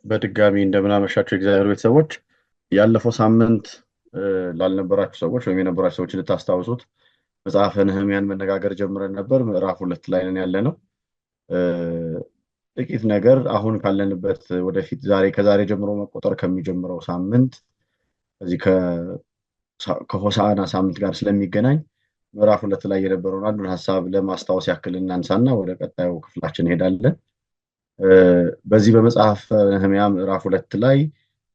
በድጋሚ እንደምናመሻቸው እግዚአብሔር ቤተሰቦች ያለፈው ሳምንት ላልነበራችሁ ሰዎች ወይም የነበራችሁ ሰዎች እንድታስታውሱት መጽሐፈ ነህምያን መነጋገር ጀምረን ነበር። ምዕራፍ 2 ላይ ነን ያለ ነው። ጥቂት ነገር አሁን ካለንበት ወደፊት ከዛሬ ጀምሮ መቆጠር ከሚጀምረው ሳምንት ከዚህ ከሆሳዕና ሳምንት ጋር ስለሚገናኝ ምዕራፍ 2 ላይ የነበረውን አንዱን ሀሳብ ለማስታወስ ያክል እናንሳና ወደ ቀጣዩ ክፍላችን እንሄዳለን። በዚህ በመጽሐፍ ነህምያ ምዕራፍ 2 ላይ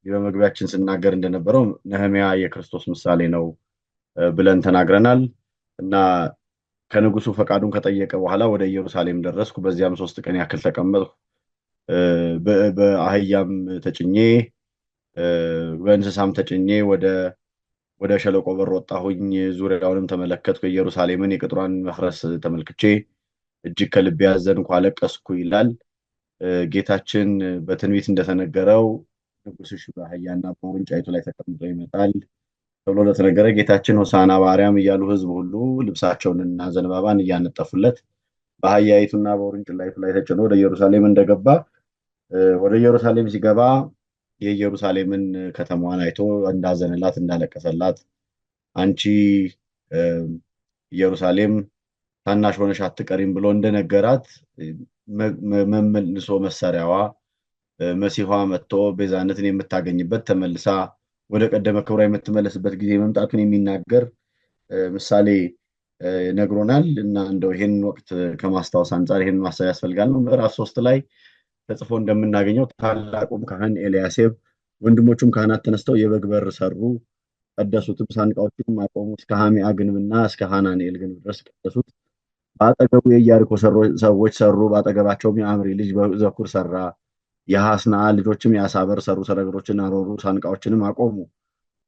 በመግቢያችን ስናገር እንደነበረው ነህምያ የክርስቶስ ምሳሌ ነው ብለን ተናግረናል እና ከንጉሱ ፈቃዱን ከጠየቀ በኋላ ወደ ኢየሩሳሌም ደረስኩ። በዚያም 3 ቀን ያክል ተቀመጥኩ። በአህያም ተጭኜ በእንስሳም ተጭኜ ወደ ሸለቆ በር ወጣሁኝ። ዙሪያውንም ተመለከትኩ። ኢየሩሳሌምን የቅጥሯን መፍረስ ተመልክቼ እጅግ ከልቤ ያዘንኩ፣ አለቀስኩ ይላል ጌታችን። በትንቢት እንደተነገረው ንጉሥሽ በአህያና በውርንጫይቱ ላይ ተቀምጦ ይመጣል ተብሎ እንደተነገረ ጌታችን ሆሳዕና በአርያም እያሉ ሕዝብ ሁሉ ልብሳቸውንና ዘንባባን እያነጠፉለት በአህያይቱና በውርንጭላይቱ ላይ ተጭኖ ወደ ኢየሩሳሌም እንደገባ ወደ ኢየሩሳሌም ሲገባ የኢየሩሳሌምን ከተማዋን አይቶ እንዳዘንላት እንዳለቀሰላት፣ አንቺ ኢየሩሳሌም ታናሽ ሆነሽ አትቀሪም ብሎ እንደነገራት መመልሶ መሳሪያዋ መሲኋ መጥቶ ቤዛነትን የምታገኝበት ተመልሳ ወደ ቀደመ ክብሯ የምትመለስበት ጊዜ መምጣቱን የሚናገር ምሳሌ ነግሮናል እና እንደው ይህን ወቅት ከማስታወስ አንጻር ይህን ማሰብ ያስፈልጋል ነው። ምዕራፍ 3 ላይ ተጽፎ እንደምናገኘው ታላቁም ካህን ኤልያሴብ ወንድሞቹም ካህናት ተነስተው የበግ በር ሰሩ፣ ቀደሱትም። ሳንቃዎችንም አቆሙ፣ እስከ ሐሚያ ግንብና እስከ ሐናንኤል ግንብ ድረስ ቀደሱት። በአጠገቡ የኢያሪኮ ሰዎች ሰሩ፣ በአጠገባቸውም የአምሪ ልጅ ዘኩር ሰራ። የሐስናአ ልጆችም የዓሣ በር ሰሩ፣ ሰረገሎችን አኖሩ፣ ሳንቃዎችንም አቆሙ።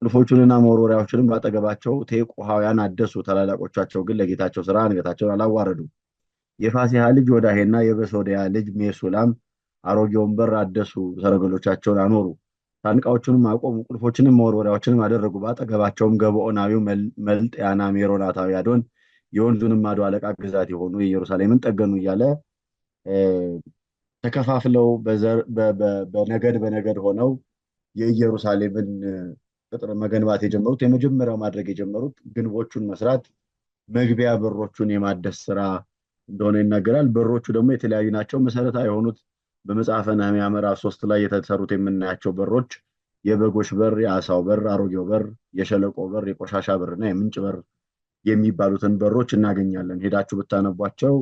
ቁልፎቹንና መወርወሪያዎችንም በአጠገባቸው ቴቁሐውያን አደሱ። ታላላቆቻቸው ግን ለጌታቸው ስራ አንገታቸውን አላዋረዱም። የፋሲሃ ልጅ ወዳሄና የበሶድያ ልጅ ሜሱላም አሮጌውን በር አደሱ፣ ሰረገሎቻቸውን አኖሩ፣ ሳንቃዎቹንም አቆሙ፣ ቁልፎችንም መወርወሪያዎችንም አደረጉ። በአጠገባቸውም ገበዖናዊው መልጥያና ሜሮናታዊ አዶን የወንዙንም ማዶ አለቃ ግዛት የሆኑ የኢየሩሳሌምን ጠገኑ እያለ ተከፋፍለው በነገድ ሆነው የኢየሩሳሌምን ቅጥር መገንባት የጀመሩት የመጀመሪያው ማድረግ የጀመሩት ግንቦቹን መስራት፣ መግቢያ በሮቹን የማደስ ስራ እንደሆነ ይናገራል። በሮቹ ደግሞ የተለያዩ ናቸው። መሰረታዊ የሆኑት በመጽሐፈ ነህምያ ምዕራፍ 3 ላይ የተሰሩት የምናያቸው በሮች የበጎች በር፣ የዓሣው በር፣ አሮጌው በር፣ የሸለቆ በር፣ የቆሻሻ በርና የምንጭ በር የሚባሉትን በሮች እናገኛለን። ሄዳችሁ ብታነቧቸው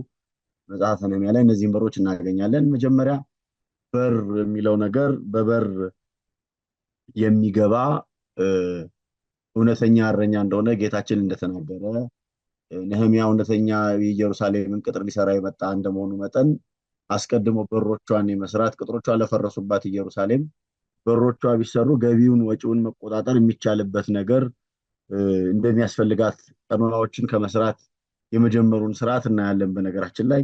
መጽሐፈ ነህምያ ላይ እነዚህን በሮች እናገኛለን። መጀመሪያ በር የሚለው ነገር በበር የሚገባ እውነተኛ እረኛ እንደሆነ ጌታችን እንደተናገረ፣ ነህምያ እውነተኛ የኢየሩሳሌምን ቅጥር ሊሰራ የመጣ እንደመሆኑ መጠን አስቀድሞ በሮቿን የመስራት ቅጥሮቿ ለፈረሱባት ኢየሩሳሌም በሮቿ ቢሰሩ ገቢውን ወጪውን መቆጣጠር የሚቻልበት ነገር እንደሚያስፈልጋት ቀኖናዎችን ከመስራት የመጀመሩን ስርዓት እናያለን። በነገራችን ላይ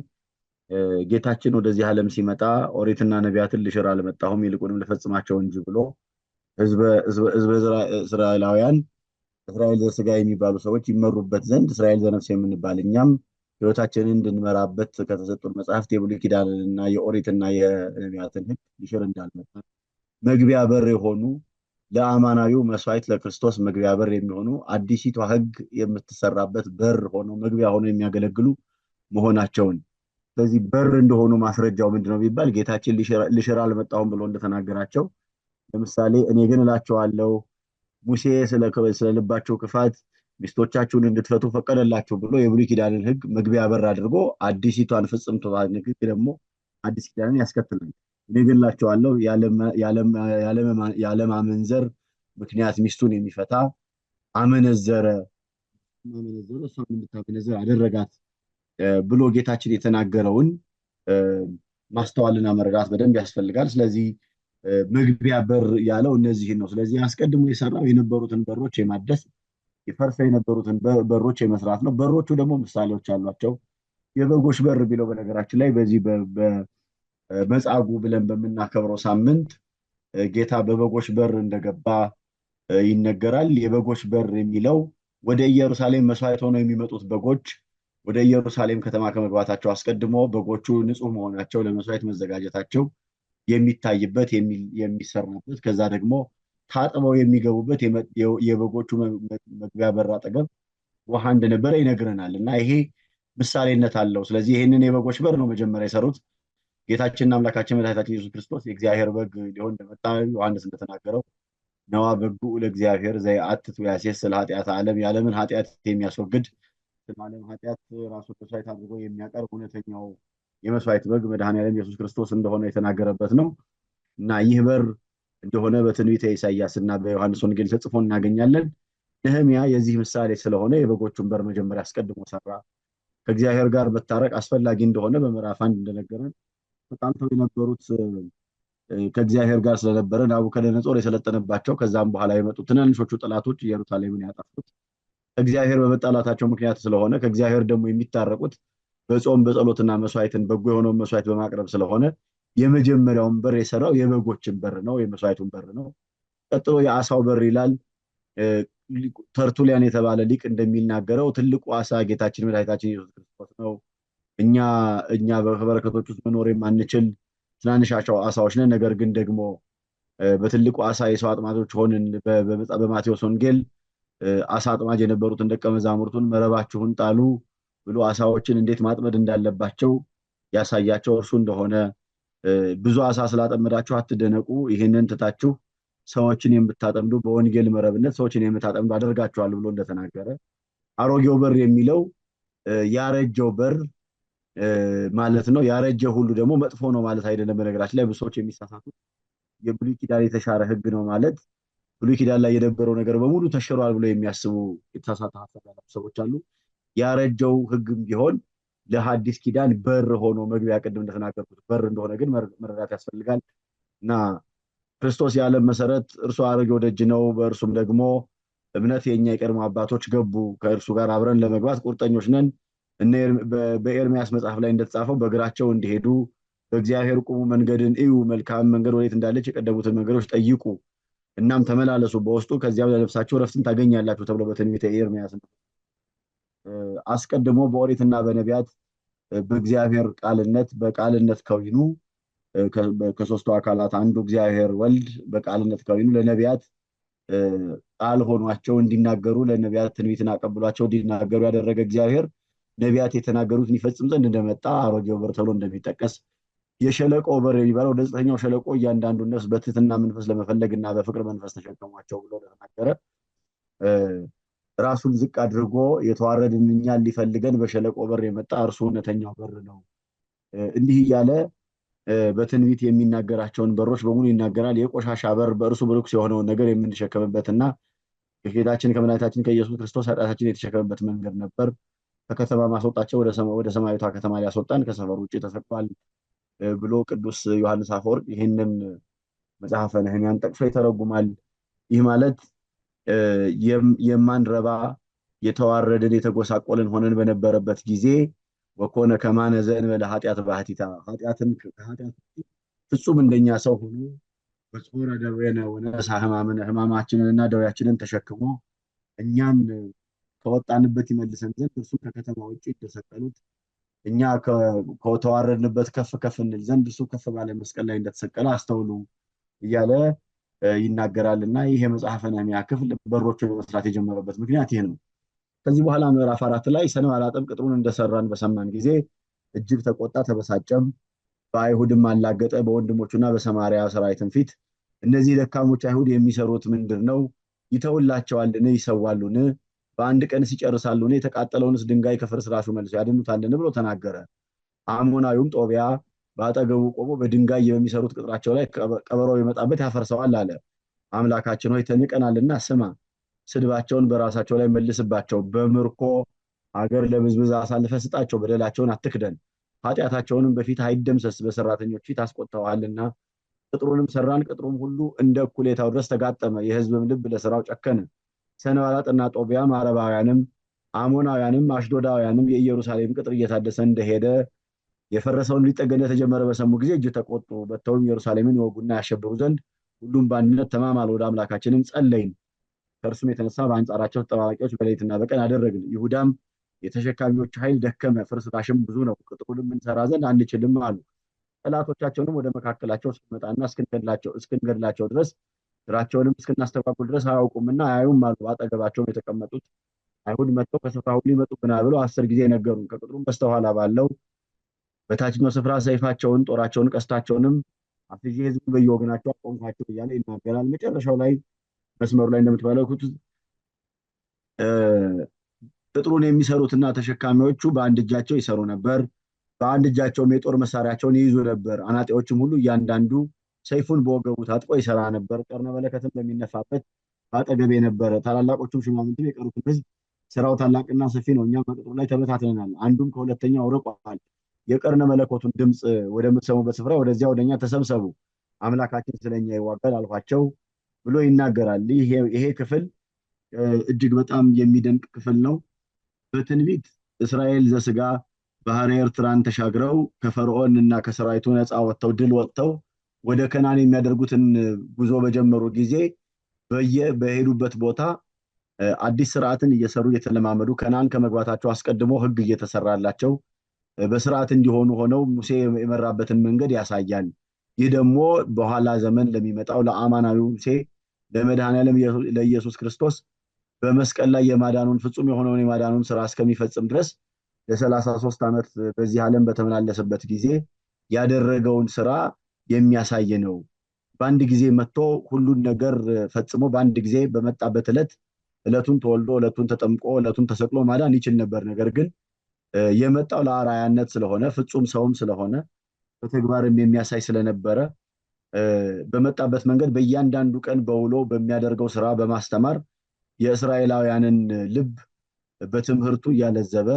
ጌታችን ወደዚህ ዓለም ሲመጣ ኦሪትና ነቢያትን ልሽር አልመጣሁም ይልቁንም ልፈጽማቸው እንጂ ብሎ ህዝበ እስራኤላውያን እስራኤል ዘሥጋ የሚባሉ ሰዎች ይመሩበት ዘንድ እስራኤል ዘነፍስ የምንባል እኛም ህይወታችንን እንድንመራበት ከተሰጡን መጽሐፍት የብሉይ ኪዳንና የኦሪትና የነቢያትን ሕግ ልሽር እንዳልመጣ መግቢያ በር የሆኑ ለአማናዊው መስዋዕት ለክርስቶስ መግቢያ በር የሚሆኑ አዲሲቷ ሕግ የምትሰራበት በር ሆኖ መግቢያ ሆኖ የሚያገለግሉ መሆናቸውን፣ ስለዚህ በር እንደሆኑ ማስረጃው ምንድነው ቢባል ጌታችን ልሽር አልመጣሁም ብሎ እንደተናገራቸው፣ ለምሳሌ እኔ ግን እላቸዋለሁ ሙሴ ስለ ልባቸው ክፋት ሚስቶቻችሁን እንድትፈቱ ፈቀደላችሁ ብሎ የብሉይ ኪዳንን ሕግ መግቢያ በር አድርጎ አዲሲቷን ፍጽምት ሕግ ደግሞ አዲስ ኪዳንን ያስከትላል። እኔ ግን እላቸዋለሁ ያለማመንዘር ምክንያት ሚስቱን የሚፈታ አመነዘረ፣ እሷም እንድታመነዝር አደረጋት ብሎ ጌታችን የተናገረውን ማስተዋልና መረዳት በደንብ ያስፈልጋል። ስለዚህ መግቢያ በር ያለው እነዚህን ነው። ስለዚህ አስቀድሞ የሰራው የነበሩትን በሮች የማደስ የፈርሰው የነበሩትን በሮች የመስራት ነው። በሮቹ ደግሞ ምሳሌዎች አሏቸው። የበጎች በር ቢለው በነገራችን ላይ በዚህ በመጻጉዕ ብለን በምናከብረው ሳምንት ጌታ በበጎች በር እንደገባ ይነገራል። የበጎች በር የሚለው ወደ ኢየሩሳሌም መስዋዕት ሆነው የሚመጡት በጎች ወደ ኢየሩሳሌም ከተማ ከመግባታቸው አስቀድሞ በጎቹ ንጹህ መሆናቸው፣ ለመስዋዕት መዘጋጀታቸው የሚታይበት የሚሰራበት ከዛ ደግሞ ታጥበው የሚገቡበት የበጎቹ መግቢያ በር አጠገብ ውሃ እንደነበረ ይነግረናል እና ይሄ ምሳሌነት አለው። ስለዚህ ይህንን የበጎች በር ነው መጀመሪያ የሰሩት። ጌታችንና አምላካችን መድኃኒታችን ኢየሱስ ክርስቶስ የእግዚአብሔር በግ ሊሆን እንደመጣ ዮሐንስ እንደተናገረው ነዋ በጉ ለእግዚአብሔር ዘየአትት ወያሴስል ኃጢአተ ዓለም፣ የዓለምን ኃጢአት የሚያስወግድ ስለ ዓለም ኃጢአት ራሱን መስዋዕት አድርጎ የሚያቀርብ እውነተኛው የመስዋዕት በግ መድኃኔዓለም ኢየሱስ ክርስቶስ እንደሆነ የተናገረበት ነው እና ይህ በር እንደሆነ በትንቢተ ኢሳይያስ እና በዮሐንስ ወንጌል ተጽፎ እናገኛለን። ነህምያ የዚህ ምሳሌ ስለሆነ የበጎቹን በር መጀመሪያ አስቀድሞ ሰራ። ከእግዚአብሔር ጋር መታረቅ አስፈላጊ እንደሆነ በምዕራፍ 1 እንደነገረን ተጣልተው የነበሩት ከእግዚአብሔር ጋር ስለነበረ ናቡከደነጾር የሰለጠነባቸው ከዛም በኋላ የመጡ ትናንሾቹ ጠላቶች ኢየሩሳሌምን ያጠፉት እግዚአብሔር በመጣላታቸው ምክንያት ስለሆነ ከእግዚአብሔር ደግሞ የሚታረቁት በጾም በጸሎትና መስዋዕትን በጎ የሆነውን መስዋዕት በማቅረብ ስለሆነ የመጀመሪያውን በር የሰራው የበጎችን በር ነው፣ የመስዋዕቱን በር ነው። ቀጥሎ የአሳው በር ይላል። ተርቱሊያን የተባለ ሊቅ እንደሚናገረው ትልቁ አሳ ጌታችን መድኃኒታችን ኢየሱስ ክርስቶስ ነው። እኛ በበረከቶች ውስጥ መኖር የማንችል ትናንሻቸው አሳዎች ነን። ነገር ግን ደግሞ በትልቁ አሳ የሰው አጥማጆች ሆንን። በማቴዎስ ወንጌል አሳ አጥማጅ የነበሩትን ደቀ መዛሙርቱን መረባችሁን ጣሉ ብሎ አሳዎችን እንዴት ማጥመድ እንዳለባቸው ያሳያቸው እርሱ እንደሆነ፣ ብዙ አሳ ስላጠመዳችሁ አትደነቁ፣ ይህንን ትታችሁ ሰዎችን የምታጠምዱ በወንጌል መረብነት ሰዎችን የምታጠምዱ አደርጋችኋለሁ ብሎ እንደተናገረ፣ አሮጌው በር የሚለው ያረጀው በር ማለት ነው። ያረጀ ሁሉ ደግሞ መጥፎ ነው ማለት አይደለም። በነገራችን ላይ ብዙ ሰዎች የሚሳሳቱት የብሉይ ኪዳን የተሻረ ሕግ ነው ማለት ብሉይ ኪዳን ላይ የነበረው ነገር በሙሉ ተሽሯል ብሎ የሚያስቡ የተሳሳተ ሀሳብ ያላቸው ሰዎች አሉ። ያረጀው ሕግም ቢሆን ለሐዲስ ኪዳን በር ሆኖ መግቢያ ቅድም እንደተናገርኩት በር እንደሆነ ግን መረዳት ያስፈልጋል እና ክርስቶስ የዓለም መሰረት እርሱ አሮጌው ደጅ ነው። በእርሱም ደግሞ እምነት የኛ የቀድሞ አባቶች ገቡ፣ ከእርሱ ጋር አብረን ለመግባት ቁርጠኞች ነን። በኤርሚያስ መጽሐፍ ላይ እንደተጻፈው በእግራቸው እንዲሄዱ በእግዚአብሔር ቁሙ፣ መንገድን እዩ፣ መልካም መንገድ ወዴት እንዳለች የቀደሙትን መንገዶች ጠይቁ፣ እናም ተመላለሱ በውስጡ፣ ከዚያም ለነፍሳችሁ ረፍትን ታገኛላችሁ ተብሎ በትንቢተ ኤርሚያስ አስቀድሞ በኦሪትና በነቢያት በእግዚአብሔር ቃልነት በቃልነት ከዊኑ ከሶስቱ አካላት አንዱ እግዚአብሔር ወልድ በቃልነት ከዊኑ ለነቢያት ቃል ሆኗቸው እንዲናገሩ ለነቢያት ትንቢትን አቀብሏቸው እንዲናገሩ ያደረገ እግዚአብሔር ነቢያት የተናገሩትን ይፈጽም ዘንድ እንደመጣ አሮጌው በር ተብሎ እንደሚጠቀስ፣ የሸለቆ በር የሚባለው ወደ ዘጠነኛው ሸለቆ እያንዳንዱ ነፍስ በትህትና መንፈስ ለመፈለግ እና በፍቅር መንፈስ ተሸከሟቸው ብሎ እንደተናገረ ራሱን ዝቅ አድርጎ የተዋረድን እኛን ሊፈልገን በሸለቆ በር የመጣ እርሱ እውነተኛው በር ነው። እንዲህ እያለ በትንቢት የሚናገራቸውን በሮች በሙሉ ይናገራል። የቆሻሻ በር በእርሱ ርኩስ የሆነውን ነገር የምንሸከምበትና ከጌታችን ከመድኃኒታችን ከኢየሱስ ክርስቶስ ኃጢአታችን የተሸከመበት መንገድ ነበር። ከከተማ ማስወጣቸው ወደ ሰማያዊቷ ከተማ ሊያስወጣን ከሰፈር ውጭ ተሰቅሏል ብሎ ቅዱስ ዮሐንስ አፈወርቅ ይህንን መጽሐፈ ነህምያን ጠቅሶ ይተረጉማል። ይህ ማለት የማንረባ የተዋረድን የተጎሳቆልን ሆነን በነበረበት ጊዜ ወኮነ ከማነ ዘእንበለ ኃጢአት ባህቲታ ከኃጢአት ፍጹም እንደኛ ሰው ሆኖ በጾረ ደዌነ ወነሳ ሕማማችንንና ደዌያችንን ተሸክሞ እኛን ከወጣንበት ይመልሰን ዘንድ እርሱ ከከተማ ውጭ እንደሰቀሉት እኛ ከተዋረድንበት ከፍ ከፍ እንል ዘንድ እርሱ ከፍ ባለ መስቀል ላይ እንደተሰቀለ አስተውሉ እያለ ይናገራልና ይህ የመጽሐፈ ነህምያ ክፍል በሮቹን መስራት የጀመረበት ምክንያት ይህ ነው። ከዚህ በኋላ ምዕራፍ 4 ላይ ሰንባላጥም ቅጥሩን እንደሰራን በሰማን ጊዜ እጅግ ተቆጣ፣ ተበሳጨም፣ በአይሁድም አላገጠ፣ በወንድሞቹና በሰማርያ ሰራዊትም ፊት እነዚህ ደካሞች አይሁድ የሚሰሩት ምንድን ነው? ይተውላቸዋልን? ይሰዋሉን? በአንድ ቀን ሲጨርሳሉን? የተቃጠለውንስ ድንጋይ ከፍርስራሹ መልሰው ያድኑታልን? ብሎ ተናገረ። አሞናዊውም ጦቢያ በአጠገቡ ቆሞ በድንጋይ የሚሰሩት ቅጥራቸው ላይ ቀበሮ ይመጣበት ያፈርሰዋል አለ። አምላካችን ሆይ ተንቀናልና ስማ፣ ስድባቸውን በራሳቸው ላይ መልስባቸው፣ በምርኮ አገር ለብዝብዝ አሳልፈ ስጣቸው፣ በደላቸውን አትክደን፣ ኃጢአታቸውንም በፊት አይደምሰስ፣ በሰራተኞች ፊት አስቆጥተዋልና። ቅጥሩንም ሰራን፣ ቅጥሩም ሁሉ እንደ እኩሌታው ድረስ ተጋጠመ፣ የሕዝብም ልብ ለስራው ጨከነ። ሰንባላጥና ጦቢያም አረባውያንም አሞናውያንም አሽዶዳውያንም የኢየሩሳሌም ቅጥር እየታደሰ እንደሄደ የፈረሰውን ሊጠገን እንደተጀመረ በሰሙ ጊዜ እጅግ ተቆጡ። በተውም ኢየሩሳሌምን ይወጉና ያሸብሩ ዘንድ ሁሉም በአንድነት ተማማሉ። ወደ አምላካችንም ጸለይን። ከእርሱም የተነሳ በአንጻራቸው ተጠባባቂዎች በሌሊትና በቀን አደረግን። ይሁዳም የተሸካሚዎች ኃይል ደከመ፣ ፍርስራሽም ብዙ ነው፣ ቅጥሩንም እንሰራ ዘንድ አንችልም አሉ። ጠላቶቻቸውንም ወደ መካከላቸው እስክንመጣና እስክንገድላቸው ድረስ ስራቸውንም እስክናስተጓጉል ድረስ አያውቁምና አያዩም አሉ። አጠገባቸውም የተቀመጡት አይሁድ መጥተው ከስፍራ ሁሉ ይመጡብናል ብለው 10 ጊዜ ነገሩን። ከቅጥሩም በስተኋላ ባለው በታችኛው ስፍራ ሰይፋቸውን፣ ጦራቸውን፣ ቀስታቸውንም አፍዤ ሕዝቡን በየወገናቸው አቆምኳቸው እያለ ይናገራል። መጨረሻው ላይ መስመሩ ላይ እንደምትመለከቱት ቅጥሩን የሚሰሩትና ተሸካሚዎቹ በአንድ እጃቸው ይሰሩ ነበር፣ በአንድ እጃቸውም የጦር መሳሪያቸውን ይይዙ ነበር። አናጢዎችም ሁሉ እያንዳንዱ ሰይፉን በወገቡ ታጥቆ ይሰራ ነበር። ቀርነ መለከትም በሚነፋበት በአጠገቤ ነበረ። ታላላቆቹም ሽማምንትም የቀሩትም ሕዝብ ስራው ታላቅና ሰፊ ነው፣ እኛም በቅጥሩ ላይ ተበታትነናል፣ አንዱም ከሁለተኛው ርቋል። የቀርነ መለኮቱን ድምፅ ወደምትሰሙበት ስፍራ ወደዚያ ወደኛ ተሰብሰቡ፣ አምላካችን ስለኛ ይዋጋል አልኋቸው ብሎ ይናገራል። ይሄ ክፍል እጅግ በጣም የሚደንቅ ክፍል ነው። በትንቢት እስራኤል ዘስጋ ባህረ ኤርትራን ተሻግረው ከፈርዖን እና ከሰራዊቱ ነፃ ወጥተው ድል ወጥተው ወደ ከናን የሚያደርጉትን ጉዞ በጀመሩ ጊዜ በሄዱበት ቦታ አዲስ ስርዓትን እየሰሩ እየተለማመዱ ከናን ከመግባታቸው አስቀድሞ ሕግ እየተሰራላቸው በስርዓት እንዲሆኑ ሆነው ሙሴ የመራበትን መንገድ ያሳያል። ይህ ደግሞ በኋላ ዘመን ለሚመጣው ለአማናዊው ሙሴ ለመድኃኔዓለም ለኢየሱስ ክርስቶስ በመስቀል ላይ የማዳኑን ፍጹም የሆነውን የማዳኑን ስራ እስከሚፈጽም ድረስ ለ33 ዓመት በዚህ ዓለም በተመላለሰበት ጊዜ ያደረገውን ስራ የሚያሳይ ነው። በአንድ ጊዜ መጥቶ ሁሉን ነገር ፈጽሞ በአንድ ጊዜ በመጣበት ዕለቱን ተወልዶ ዕለቱን ተጠምቆ ዕለቱን ተሰቅሎ ማዳን ይችል ነበር። ነገር ግን የመጣው ለአርአያነት ስለሆነ ፍጹም ሰውም ስለሆነ በተግባርም የሚያሳይ ስለነበረ በመጣበት መንገድ በእያንዳንዱ ቀን በውሎ በሚያደርገው ስራ በማስተማር የእስራኤላውያንን ልብ በትምህርቱ እያለዘበ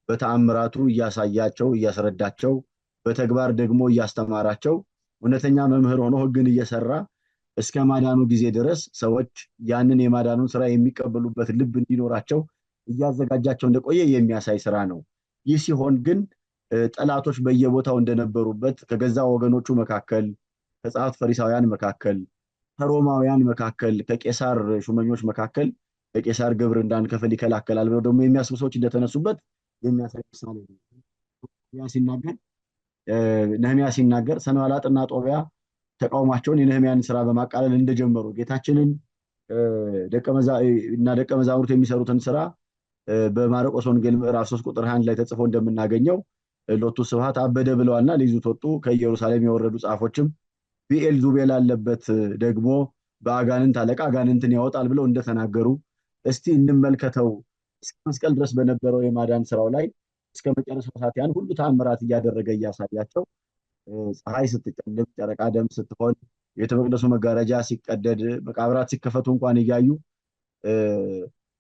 በተአምራቱ እያሳያቸው እያስረዳቸው በተግባር ደግሞ እያስተማራቸው እውነተኛ መምህር ሆኖ ሕግን እየሰራ እስከ ማዳኑ ጊዜ ድረስ ሰዎች ያንን የማዳኑን ስራ የሚቀበሉበት ልብ እንዲኖራቸው እያዘጋጃቸው እንደቆየ የሚያሳይ ስራ ነው። ይህ ሲሆን ግን ጠላቶች በየቦታው እንደነበሩበት ከገዛ ወገኖቹ መካከል፣ ከጸሐፍት ፈሪሳውያን መካከል፣ ከሮማውያን መካከል፣ ከቄሳር ሹመኞች መካከል ከቄሳር ግብር እንዳንከፍል ይከላከላል ብለው ደግሞ የሚያስቡ ሰዎች እንደተነሱበት የሚያሳይ ምሳሌ ነው። ነህምያ ሲናገር ሰንባላጥና ጦቢያ ተቃውሟቸውን የነህምያን ስራ በማቃለል እንደጀመሩ ጌታችንን እና ደቀ መዛሙርት የሚሰሩትን ስራ በማርቆስ ወንጌል ምዕራፍ 3 ቁጥር 1 ላይ ተጽፎ እንደምናገኘው ሎቱ ስብሐት አበደ ብለዋልና ሊይዙት ወጡ። ከኢየሩሳሌም የወረዱ ጻፎችም ብዔልዜቡል አለበት ደግሞ በአጋንንት አለቃ አጋንንትን ያወጣል ብለው እንደተናገሩ እስቲ እንመልከተው። እስከ መስቀል ድረስ በነበረው የማዳን ስራው ላይ እስከ መጨረሻው ሰዓት ያን ሁሉ ተአምራት እያደረገ እያሳያቸው ፀሐይ ስትጨልም ጨረቃ ደም ስትሆን ቤተ መቅደሱ መጋረጃ ሲቀደድ መቃብራት ሲከፈቱ እንኳን እያዩ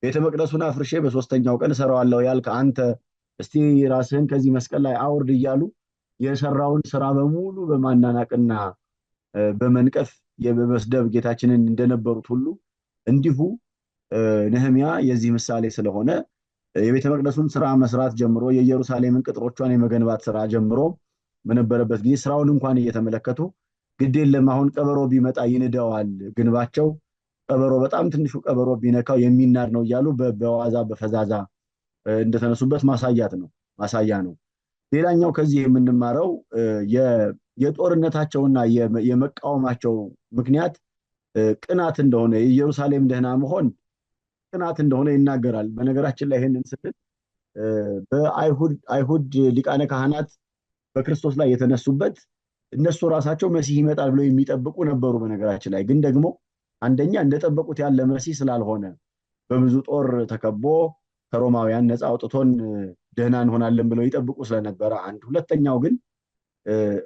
ቤተ መቅደሱን አፍርሼ በሶስተኛው ቀን እሰራዋለሁ ያልክ አንተ እስቲ ራስህን ከዚህ መስቀል ላይ አውርድ እያሉ የሰራውን ስራ በሙሉ በማናናቅና በመንቀፍ በመስደብ ጌታችንን እንደነበሩት ሁሉ እንዲሁ ነህምያ የዚህ ምሳሌ ስለሆነ የቤተ መቅደሱን ስራ መስራት ጀምሮ የኢየሩሳሌምን ቅጥሮቿን የመገንባት ስራ ጀምሮ በነበረበት ጊዜ ስራውን እንኳን እየተመለከቱ ግድ የለም አሁን ቀበሮ ቢመጣ ይንደዋል፣ ግንባቸው ቀበሮ በጣም ትንሹ ቀበሮ ቢነካው የሚናድ ነው እያሉ በዋዛ በፈዛዛ እንደተነሱበት ማሳያ ነው። ሌላኛው ከዚህ የምንማረው የጦርነታቸውና የመቃወማቸው ምክንያት ቅናት እንደሆነ የኢየሩሳሌም ደህና መሆን ቅናት እንደሆነ ይናገራል። በነገራችን ላይ ይሄንን ስንል በአይሁድ ሊቃነ ካህናት በክርስቶስ ላይ የተነሱበት እነሱ ራሳቸው መሲህ ይመጣል ብለው የሚጠብቁ ነበሩ። በነገራችን ላይ ግን ደግሞ አንደኛ እንደጠበቁት ያለ መሲህ ስላልሆነ በብዙ ጦር ተከቦ ከሮማውያን ነፃ አውጥቶን ደህና እንሆናለን ብለው ይጠብቁ ስለነበረ አንድ። ሁለተኛው ግን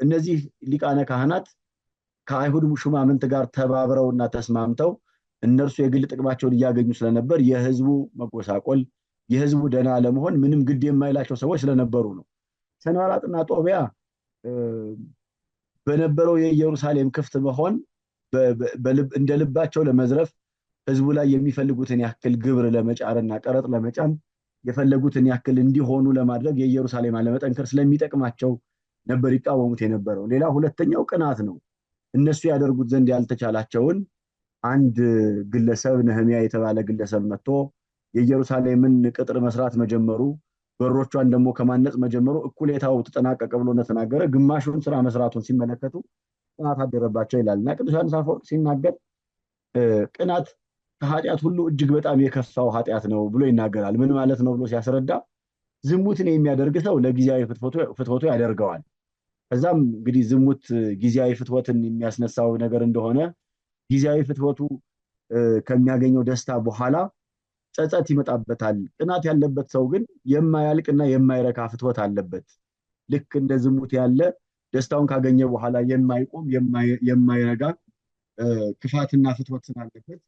እነዚህ ሊቃነ ካህናት ከአይሁድ ሹማምንት ጋር ተባብረውና ተስማምተው እነርሱ የግል ጥቅማቸውን እያገኙ ስለነበር የህዝቡ መጎሳቆል የህዝቡ ደህና ለመሆን ምንም ግድ የማይላቸው ሰዎች ስለነበሩ ነው። ሰንባላጥና ጦቢያ በነበረው የኢየሩሳሌም ክፍት መሆን እንደ ልባቸው ለመዝረፍ ህዝቡ ላይ የሚፈልጉትን ያክል ግብር ለመጫርና ቀረጥ ለመጫን የፈለጉትን ያክል እንዲሆኑ ለማድረግ የኢየሩሳሌም አለመጠንከር ስለሚጠቅማቸው ነበር ይቃወሙት የነበረው። ሌላ ሁለተኛው ቅናት ነው። እነሱ ያደርጉት ዘንድ ያልተቻላቸውን አንድ ግለሰብ ነህምያ የተባለ ግለሰብ መጥቶ የኢየሩሳሌምን ቅጥር መስራት መጀመሩ በሮቿን ደግሞ ከማነጽ መጀመሩ እኩሌታው ተጠናቀቀ ብሎ እንደተናገረ ግማሹን ስራ መስራቱን ሲመለከቱ ቅናት አደረባቸው ይላል እና ቅዱስ ዮሐንስ አፈወርቅ ሲናገር ቅናት ከኃጢአት ሁሉ እጅግ በጣም የከፋው ኃጢአት ነው ብሎ ይናገራል። ምን ማለት ነው ብሎ ሲያስረዳ ዝሙትን የሚያደርግ ሰው ለጊዜያዊ ፍትወቱ ያደርገዋል። ከዛም እንግዲህ ዝሙት ጊዜያዊ ፍትወትን የሚያስነሳው ነገር እንደሆነ ጊዜያዊ ፍትወቱ ከሚያገኘው ደስታ በኋላ ጸጸት ይመጣበታል። ቅናት ያለበት ሰው ግን የማያልቅና የማይረካ ፍትወት አለበት። ልክ እንደ ዝሙት ያለ ደስታውን ካገኘ በኋላ የማይቆም የማይረጋ ክፋትና ፍትወት ስላለበት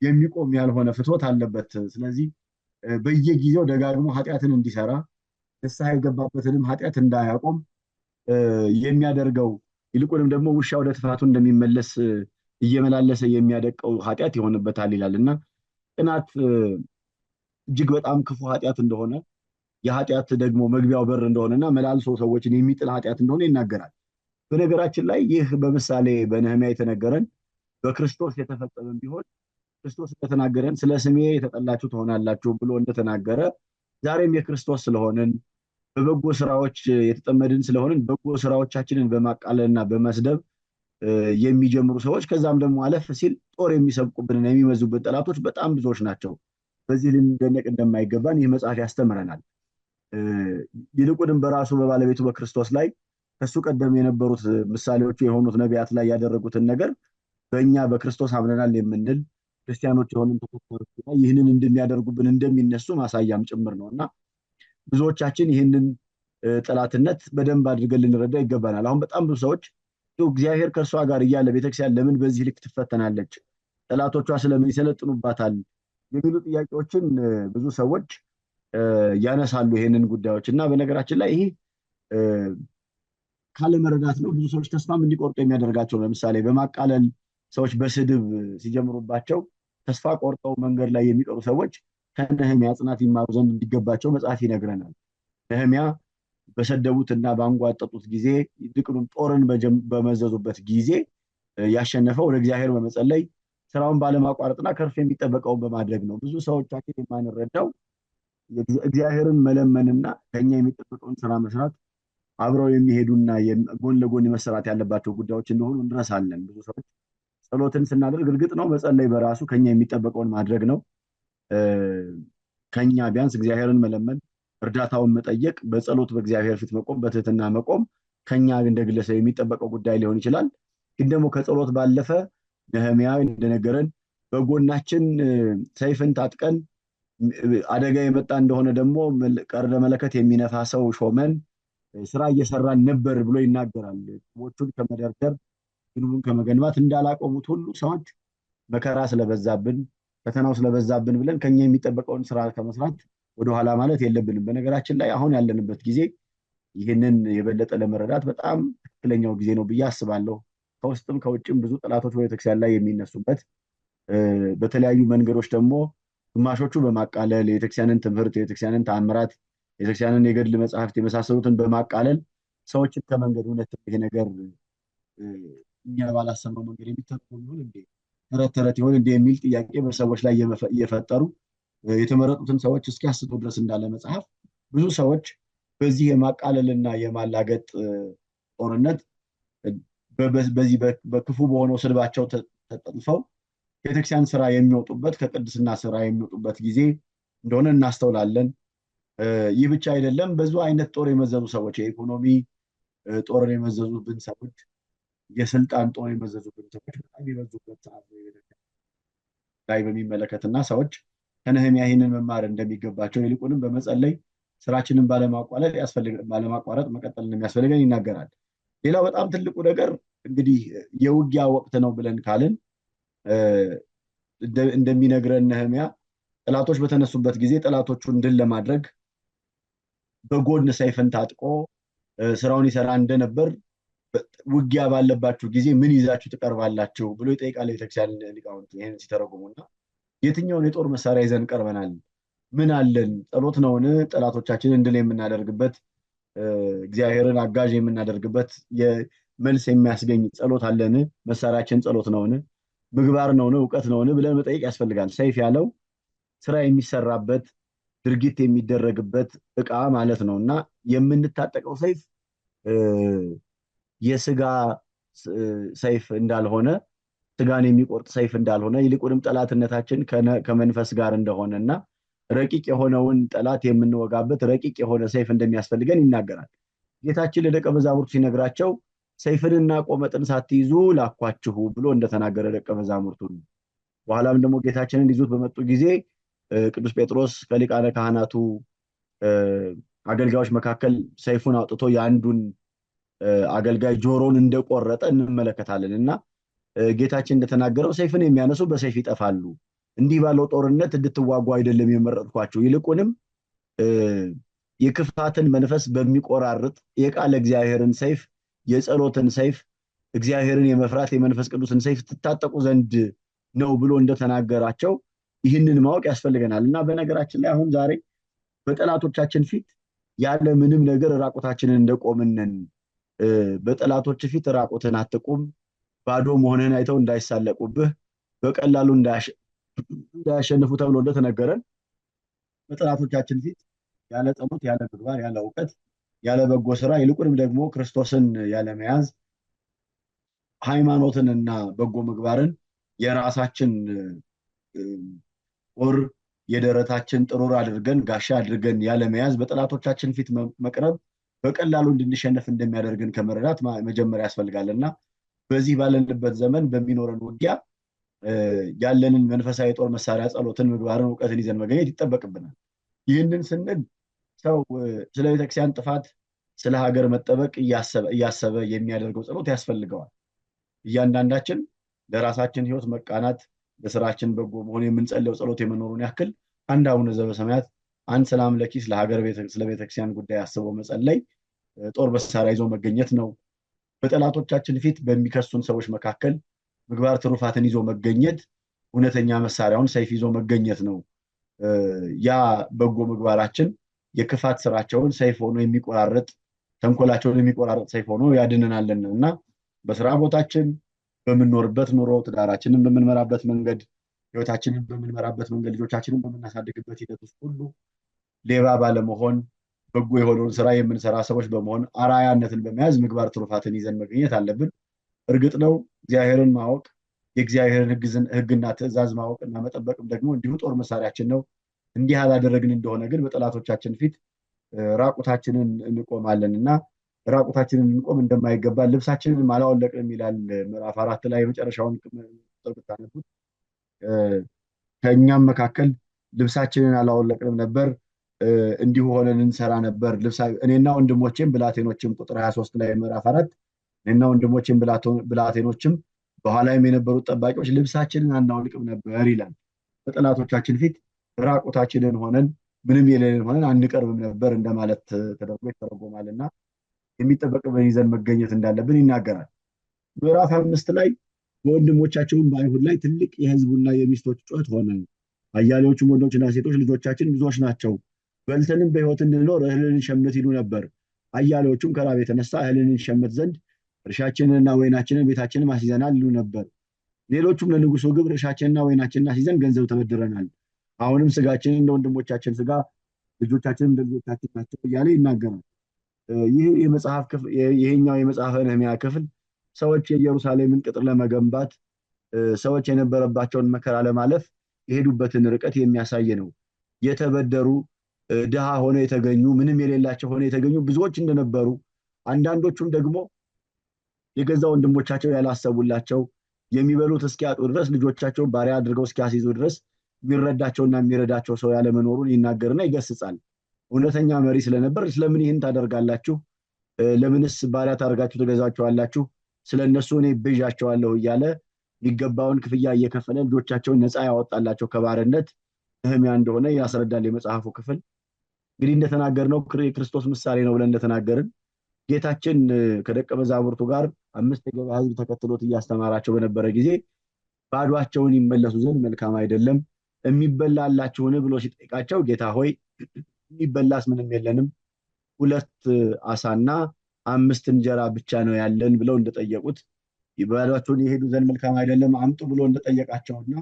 የሚቆም ያልሆነ ፍትወት አለበት። ስለዚህ በየጊዜው ደጋግሞ ኃጢአትን እንዲሰራ ንስሐ የገባበትንም ኃጢአት እንዳያቆም የሚያደርገው ይልቁንም ደግሞ ውሻ ወደ ጥፋቱ እንደሚመለስ እየመላለሰ የሚያደቀው ኃጢአት ይሆንበታል ይላል እና ቅናት እጅግ በጣም ክፉ ኃጢአት እንደሆነ የኃጢአት ደግሞ መግቢያው በር እንደሆነና መላልሶ ሰዎችን የሚጥል ኃጢአት እንደሆነ ይናገራል። በነገራችን ላይ ይህ በምሳሌ በነህምያ የተነገረን በክርስቶስ የተፈጸመም ቢሆን ክርስቶስ እንደተናገረን ስለ ስሜ የተጠላችሁ ትሆናላችሁ ብሎ እንደተናገረ ዛሬም የክርስቶስ ስለሆንን በበጎ ስራዎች የተጠመድን ስለሆንን በጎ ስራዎቻችንን በማቃለልና በመስደብ የሚጀምሩ ሰዎች ከዛም ደግሞ አለፍ ሲል ጦር የሚሰብቁብንና የሚመዙብን ጠላቶች በጣም ብዙዎች ናቸው። በዚህ ልንደነቅ እንደማይገባን ይህ መጽሐፍ ያስተምረናል። ይልቁንም በራሱ በባለቤቱ በክርስቶስ ላይ ከሱ ቀደም የነበሩት ምሳሌዎቹ የሆኑት ነቢያት ላይ ያደረጉትን ነገር በእኛ በክርስቶስ አምነናል የምንል ክርስቲያኖች የሆንን ተከታዮች ይህንን እንደሚያደርጉብን እንደሚነሱ ማሳያም ጭምር ነው እና ብዙዎቻችን ይህንን ጠላትነት በደንብ አድርገን ልንረዳ ይገባናል። አሁን በጣም ብዙ ሰዎች እግዚአብሔር ከእርሷ ጋር እያለ ቤተክርስቲያን ለምን በዚህ ልክ ትፈተናለች? ጠላቶቿ ስለምን ይሰለጥኑባታል? የሚሉ ጥያቄዎችን ብዙ ሰዎች ያነሳሉ ይሄንን ጉዳዮች እና በነገራችን ላይ ይሄ ካለመረዳት ነው። ብዙ ሰዎች ተስፋም እንዲቆርጡ የሚያደርጋቸው ለምሳሌ በማቃለል ሰዎች በስድብ ሲጀምሩባቸው ተስፋ ቆርጠው መንገድ ላይ የሚቀሩ ሰዎች ከነህምያ ጽናት ይማሩ ዘንድ እንዲገባቸው መጽሐፍ ይነግረናል። ነህምያ በሰደቡትና ባንጓጠጡት ጊዜ ይልቁንም ጦርን በመዘዙበት ጊዜ ያሸነፈው ወደ እግዚአብሔር በመጸለይ ስራውን ባለማቋረጥና ከእርሱ የሚጠበቀውን በማድረግ ነው። ብዙ ሰዎቻችን የማንረዳው እግዚአብሔርን መለመንና ከኛ የሚጠበቀውን ስራ መስራት አብረው የሚሄዱና ጎን ለጎን መሰራት ያለባቸው ጉዳዮች እንደሆኑ እንረሳለን። ብዙ ሰዎች ጸሎትን ስናደርግ እርግጥ ነው መጸለይ በራሱ ከኛ የሚጠበቀውን ማድረግ ነው። ከኛ ቢያንስ እግዚአብሔርን መለመን፣ እርዳታውን መጠየቅ፣ በጸሎት በእግዚአብሔር ፊት መቆም፣ በትህትና መቆም ከኛ እንደ ግለሰብ የሚጠበቀው ጉዳይ ሊሆን ይችላል። ግን ደግሞ ከጸሎት ባለፈ ነህምያ እንደነገረን በጎናችን ሰይፍን ታጥቀን አደጋ የመጣ እንደሆነ ደግሞ ቀርደ መለከት የሚነፋ ሰው ሾመን ስራ እየሰራን ነበር ብሎ ይናገራል። ቦቹን ከመደርደር ግንቡን ከመገንባት እንዳላቆሙት ሁሉ ሰዎች መከራ ስለበዛብን ፈተናው ስለበዛብን ብለን ከኛ የሚጠበቀውን ስራ ከመስራት ወደኋላ ማለት የለብንም። በነገራችን ላይ አሁን ያለንበት ጊዜ ይህንን የበለጠ ለመረዳት በጣም ትክክለኛው ጊዜ ነው ብዬ አስባለሁ። ከውስጥም ከውጭም ብዙ ጠላቶች በቤተክርስቲያን ላይ የሚነሱበት በተለያዩ መንገዶች ደግሞ ግማሾቹ በማቃለል የቤተክርስቲያንን ትምህርት፣ የቤተክርስቲያንን ተአምራት፣ የቤተክርስቲያንን የገድል መጽሐፍት የመሳሰሉትን በማቃለል ሰዎችን ከመንገድ እውነት ይሄ ነገር እኛ ባላሰብነው መንገድ የሚተረጎም ይሆን እንዴ ተረት ተረት ይሆን እንዴ የሚል ጥያቄ በሰዎች ላይ እየፈጠሩ የተመረጡትን ሰዎች እስኪያስቱ ድረስ እንዳለ መጽሐፍ ብዙ ሰዎች በዚህ የማቃለልና የማላገጥ ጦርነት በዚህ በክፉ በሆነው ስድባቸው ተጠልፈው ከቤተክርስቲያን ስራ የሚወጡበት ከቅድስና ስራ የሚወጡበት ጊዜ እንደሆነ እናስተውላለን። ይህ ብቻ አይደለም። ብዙ አይነት ጦር የመዘዙ ሰዎች፣ የኢኮኖሚ ጦርን የመዘዙብን ሰዎች፣ የስልጣን ጦር የመዘዙብን ሰዎች በጣም የበዙበት ሰዓት ላይ በሚመለከትና ሰዎች ከነህምያ ይህንን መማር እንደሚገባቸው ይልቁንም በመጸለይ ስራችንን ባለማቋረጥ መቀጠል እንደሚያስፈልገን ይናገራል። ሌላው በጣም ትልቁ ነገር እንግዲህ የውጊያ ወቅት ነው ብለን ካልን እንደሚነግረን ነህምያ ጠላቶች በተነሱበት ጊዜ ጠላቶቹን ድል ለማድረግ በጎን ሰይፍን ታጥቆ ስራውን ይሰራ እንደነበር ውጊያ ባለባችሁ ጊዜ ምን ይዛችሁ ትቀርባላችሁ ብሎ ይጠይቃል የቤተክርስቲያን ሊቃውንት ይህን ሲተረጉሙና የትኛውን የጦር መሳሪያ ይዘን ቀርበናል? ምን አለን? ጸሎት ነውን? ጠላቶቻችንን ድል የምናደርግበት እግዚአብሔርን አጋዥ የምናደርግበት የመልስ የሚያስገኝ ጸሎት አለን? መሳሪያችን ጸሎት ነውን? ምግባር ነውን? እውቀት ነውን? ብለን መጠየቅ ያስፈልጋል። ሰይፍ ያለው ስራ የሚሰራበት ድርጊት የሚደረግበት ዕቃ ማለት ነው እና የምንታጠቀው ሰይፍ የስጋ ሰይፍ እንዳልሆነ፣ ስጋን የሚቆርጥ ሰይፍ እንዳልሆነ፣ ይልቁንም ጠላትነታችን ከመንፈስ ጋር እንደሆነ እና ረቂቅ የሆነውን ጠላት የምንወጋበት ረቂቅ የሆነ ሰይፍ እንደሚያስፈልገን ይናገራል። ጌታችን ለደቀ መዛሙርቱ ሲነግራቸው ሰይፍንና ቆመጥን ሳትይዙ ላኳችሁ ብሎ እንደተናገረ ደቀ መዛሙርቱ ነው። በኋላም ደግሞ ጌታችንን ይዙት በመጡ ጊዜ ቅዱስ ጴጥሮስ ከሊቃነ ካህናቱ አገልጋዮች መካከል ሰይፉን አውጥቶ የአንዱን አገልጋይ ጆሮን እንደቆረጠ እንመለከታለን እና ጌታችን እንደተናገረው ሰይፍን የሚያነሱ በሰይፍ ይጠፋሉ፣ እንዲህ ባለው ጦርነት እንድትዋጉ አይደለም የመረጥኳችሁ፣ ይልቁንም የክፋትን መንፈስ በሚቆራርጥ የቃለ እግዚአብሔርን ሰይፍ፣ የጸሎትን ሰይፍ፣ እግዚአብሔርን የመፍራት የመንፈስ ቅዱስን ሰይፍ ትታጠቁ ዘንድ ነው ብሎ እንደተናገራቸው ይህንን ማወቅ ያስፈልገናል እና በነገራችን ላይ አሁን ዛሬ በጠላቶቻችን ፊት ያለ ምንም ነገር ራቁታችንን እንደቆምንን፣ በጠላቶች ፊት ራቁትን አትቁም፣ ባዶ መሆንህን አይተው እንዳይሳለቁብህ፣ በቀላሉ እንዳያሸንፉ ተብሎ እንደተነገረን በጠላቶቻችን ፊት ያለ ጸሎት፣ ያለ ምግባር፣ ያለ እውቀት፣ ያለ በጎ ስራ ይልቁንም ደግሞ ክርስቶስን ያለ መያዝ ሃይማኖትንና በጎ ምግባርን የራሳችን ጦር የደረታችን ጥሩር አድርገን ጋሻ አድርገን ያለ መያዝ በጠላቶቻችን ፊት መቅረብ በቀላሉ እንድንሸነፍ እንደሚያደርግን ከመረዳት መጀመሪያ ያስፈልጋልና በዚህ ባለንበት ዘመን በሚኖረን ውጊያ ያለንን መንፈሳዊ ጦር መሳሪያ ጸሎትን፣ ምግባርን፣ እውቀትን ይዘን መገኘት ይጠበቅብናል። ይህንን ስንል ሰው ስለ ቤተክርስቲያን ጥፋት፣ ስለ ሀገር መጠበቅ እያሰበ የሚያደርገው ጸሎት ያስፈልገዋል። እያንዳንዳችን ለራሳችን ሕይወት መቃናት፣ ለስራችን በጎ መሆን የምንጸልየው ጸሎት የመኖሩን ያክል አንድ አቡነ ዘበሰማያት፣ አንድ ሰላም ለኪ ስለ ሀገር ስለ ቤተክርስቲያን ጉዳይ አስቦ መጸለይ ጦር መሳሪያ ይዞ መገኘት ነው። በጠላቶቻችን ፊት በሚከሱን ሰዎች መካከል ምግባር ትሩፋትን ይዞ መገኘት እውነተኛ መሳሪያውን ሰይፍ ይዞ መገኘት ነው። ያ በጎ ምግባራችን የክፋት ስራቸውን ሰይፍ ሆኖ የሚቆራረጥ፣ ተንኮላቸውን የሚቆራረጥ ሰይፍ ሆኖ ያድነናልን እና በስራ ቦታችን በምንኖርበት ኑሮ፣ ትዳራችንን በምንመራበት መንገድ፣ ህይወታችንን በምንመራበት መንገድ፣ ልጆቻችንን በምናሳድግበት ሂደት ውስጥ ሁሉ ሌባ ባለመሆን በጎ የሆነውን ስራ የምንሰራ ሰዎች በመሆን አራያነትን በመያዝ ምግባር ትሩፋትን ይዘን መገኘት አለብን። እርግጥ ነው እግዚአብሔርን ማወቅ፣ የእግዚአብሔርን ህግና ትእዛዝ ማወቅ እና መጠበቅም ደግሞ እንዲሁ ጦር መሳሪያችን ነው። እንዲህ ያላደረግን እንደሆነ ግን በጠላቶቻችን ፊት ራቁታችንን እንቆማለን እና ራቁታችንን እንቆም እንደማይገባ ልብሳችንን አላወለቅንም ይላል ምዕራፍ 4 ላይ የመጨረሻውን ቁጥር ብታነቡት ከእኛም መካከል ልብሳችንን አላወለቅንም ነበር፣ እንዲሁ ሆነን እንሰራ ነበር። እኔና ወንድሞቼም ብላቴኖችም ቁጥር 23 ላይ ምዕራፍ 4 እኔና ወንድሞቼም ብላቴኖችም በኋላይም የነበሩት ጠባቂዎች ልብሳችንን አናወልቅም ነበር ይላል። በጠላቶቻችን ፊት ራቁታችንን ሆነን ምንም የሌለን ሆነን አንቀርብም ነበር እንደማለት ተደርጎ ይተረጎማልና የሚጠበቅብን ይዘን መገኘት እንዳለብን ይናገራል። ምዕራፍ 5 ላይ በወንድሞቻቸውም በአይሁድ ላይ ትልቅ የህዝቡና የሚስቶች ጩኸት ሆነ። አያሌዎቹም ወንዶችና ሴቶች ልጆቻችን ብዙዎች ናቸው፣ በልተንም በሕይወት እንድንኖር እህልን እንሸምት ይሉ ነበር። አያሌዎቹም ከራብ የተነሳ እህልን እንሸምት ዘንድ እርሻችንንና ወይናችንን ቤታችንን አስይዘናል ይሉ ነበር። ሌሎቹም ለንጉሱ ግብር እርሻችንና ወይናችንን አስይዘን ገንዘብ ተበድረናል፣ አሁንም ስጋችንን እንደ ወንድሞቻችን ስጋ፣ ልጆቻችንን እንደ ልጆቻችን ናቸው እያለ ይናገራል። ይሄኛው የመጽሐፈ ነህምያ ክፍል ሰዎች የኢየሩሳሌምን ቅጥር ለመገንባት ሰዎች የነበረባቸውን መከራ ለማለፍ የሄዱበትን ርቀት የሚያሳይ ነው። የተበደሩ ድሃ ሆነው የተገኙ፣ ምንም የሌላቸው ሆነው የተገኙ ብዙዎች እንደነበሩ፣ አንዳንዶቹም ደግሞ የገዛ ወንድሞቻቸው ያላሰቡላቸው የሚበሉት እስኪያጡ ድረስ ልጆቻቸውን ባሪያ አድርገው እስኪያስይዙ ድረስ የሚረዳቸውና የሚረዳቸው ሰው ያለመኖሩን ይናገርና ይገስጻል። እውነተኛ መሪ ስለነበር ስለምን ይህን ታደርጋላችሁ? ለምንስ ባሪያ ታደርጋችሁ ትገዛቸዋላችሁ? ስለነሱ እኔ ብዣቸዋለሁ እያለ የሚገባውን ክፍያ እየከፈለ ልጆቻቸውን ነፃ ያወጣላቸው ከባርነት ነህምያ እንደሆነ ያስረዳል የመጽሐፉ ክፍል። እንግዲህ እንደተናገርነው የክርስቶስ ምሳሌ ነው ብለን እንደተናገርን ጌታችን ከደቀ መዛሙርቱ ጋር 5 የገበያ ሕዝብ ተከትሎት እያስተማራቸው በነበረ ጊዜ ባዷቸውን ይመለሱ ዘንድ መልካም አይደለም፣ የሚበላላችሁን ብሎ ሲጠይቃቸው ጌታ ሆይ የሚበላስ ምንም የለንም፣ 2 ዓሣና 5 እንጀራ ብቻ ነው ያለን ብለው እንደጠየቁት ባዷቸውን የሄዱ ዘንድ መልካም አይደለም አምጡ ብሎ እንደጠየቃቸውና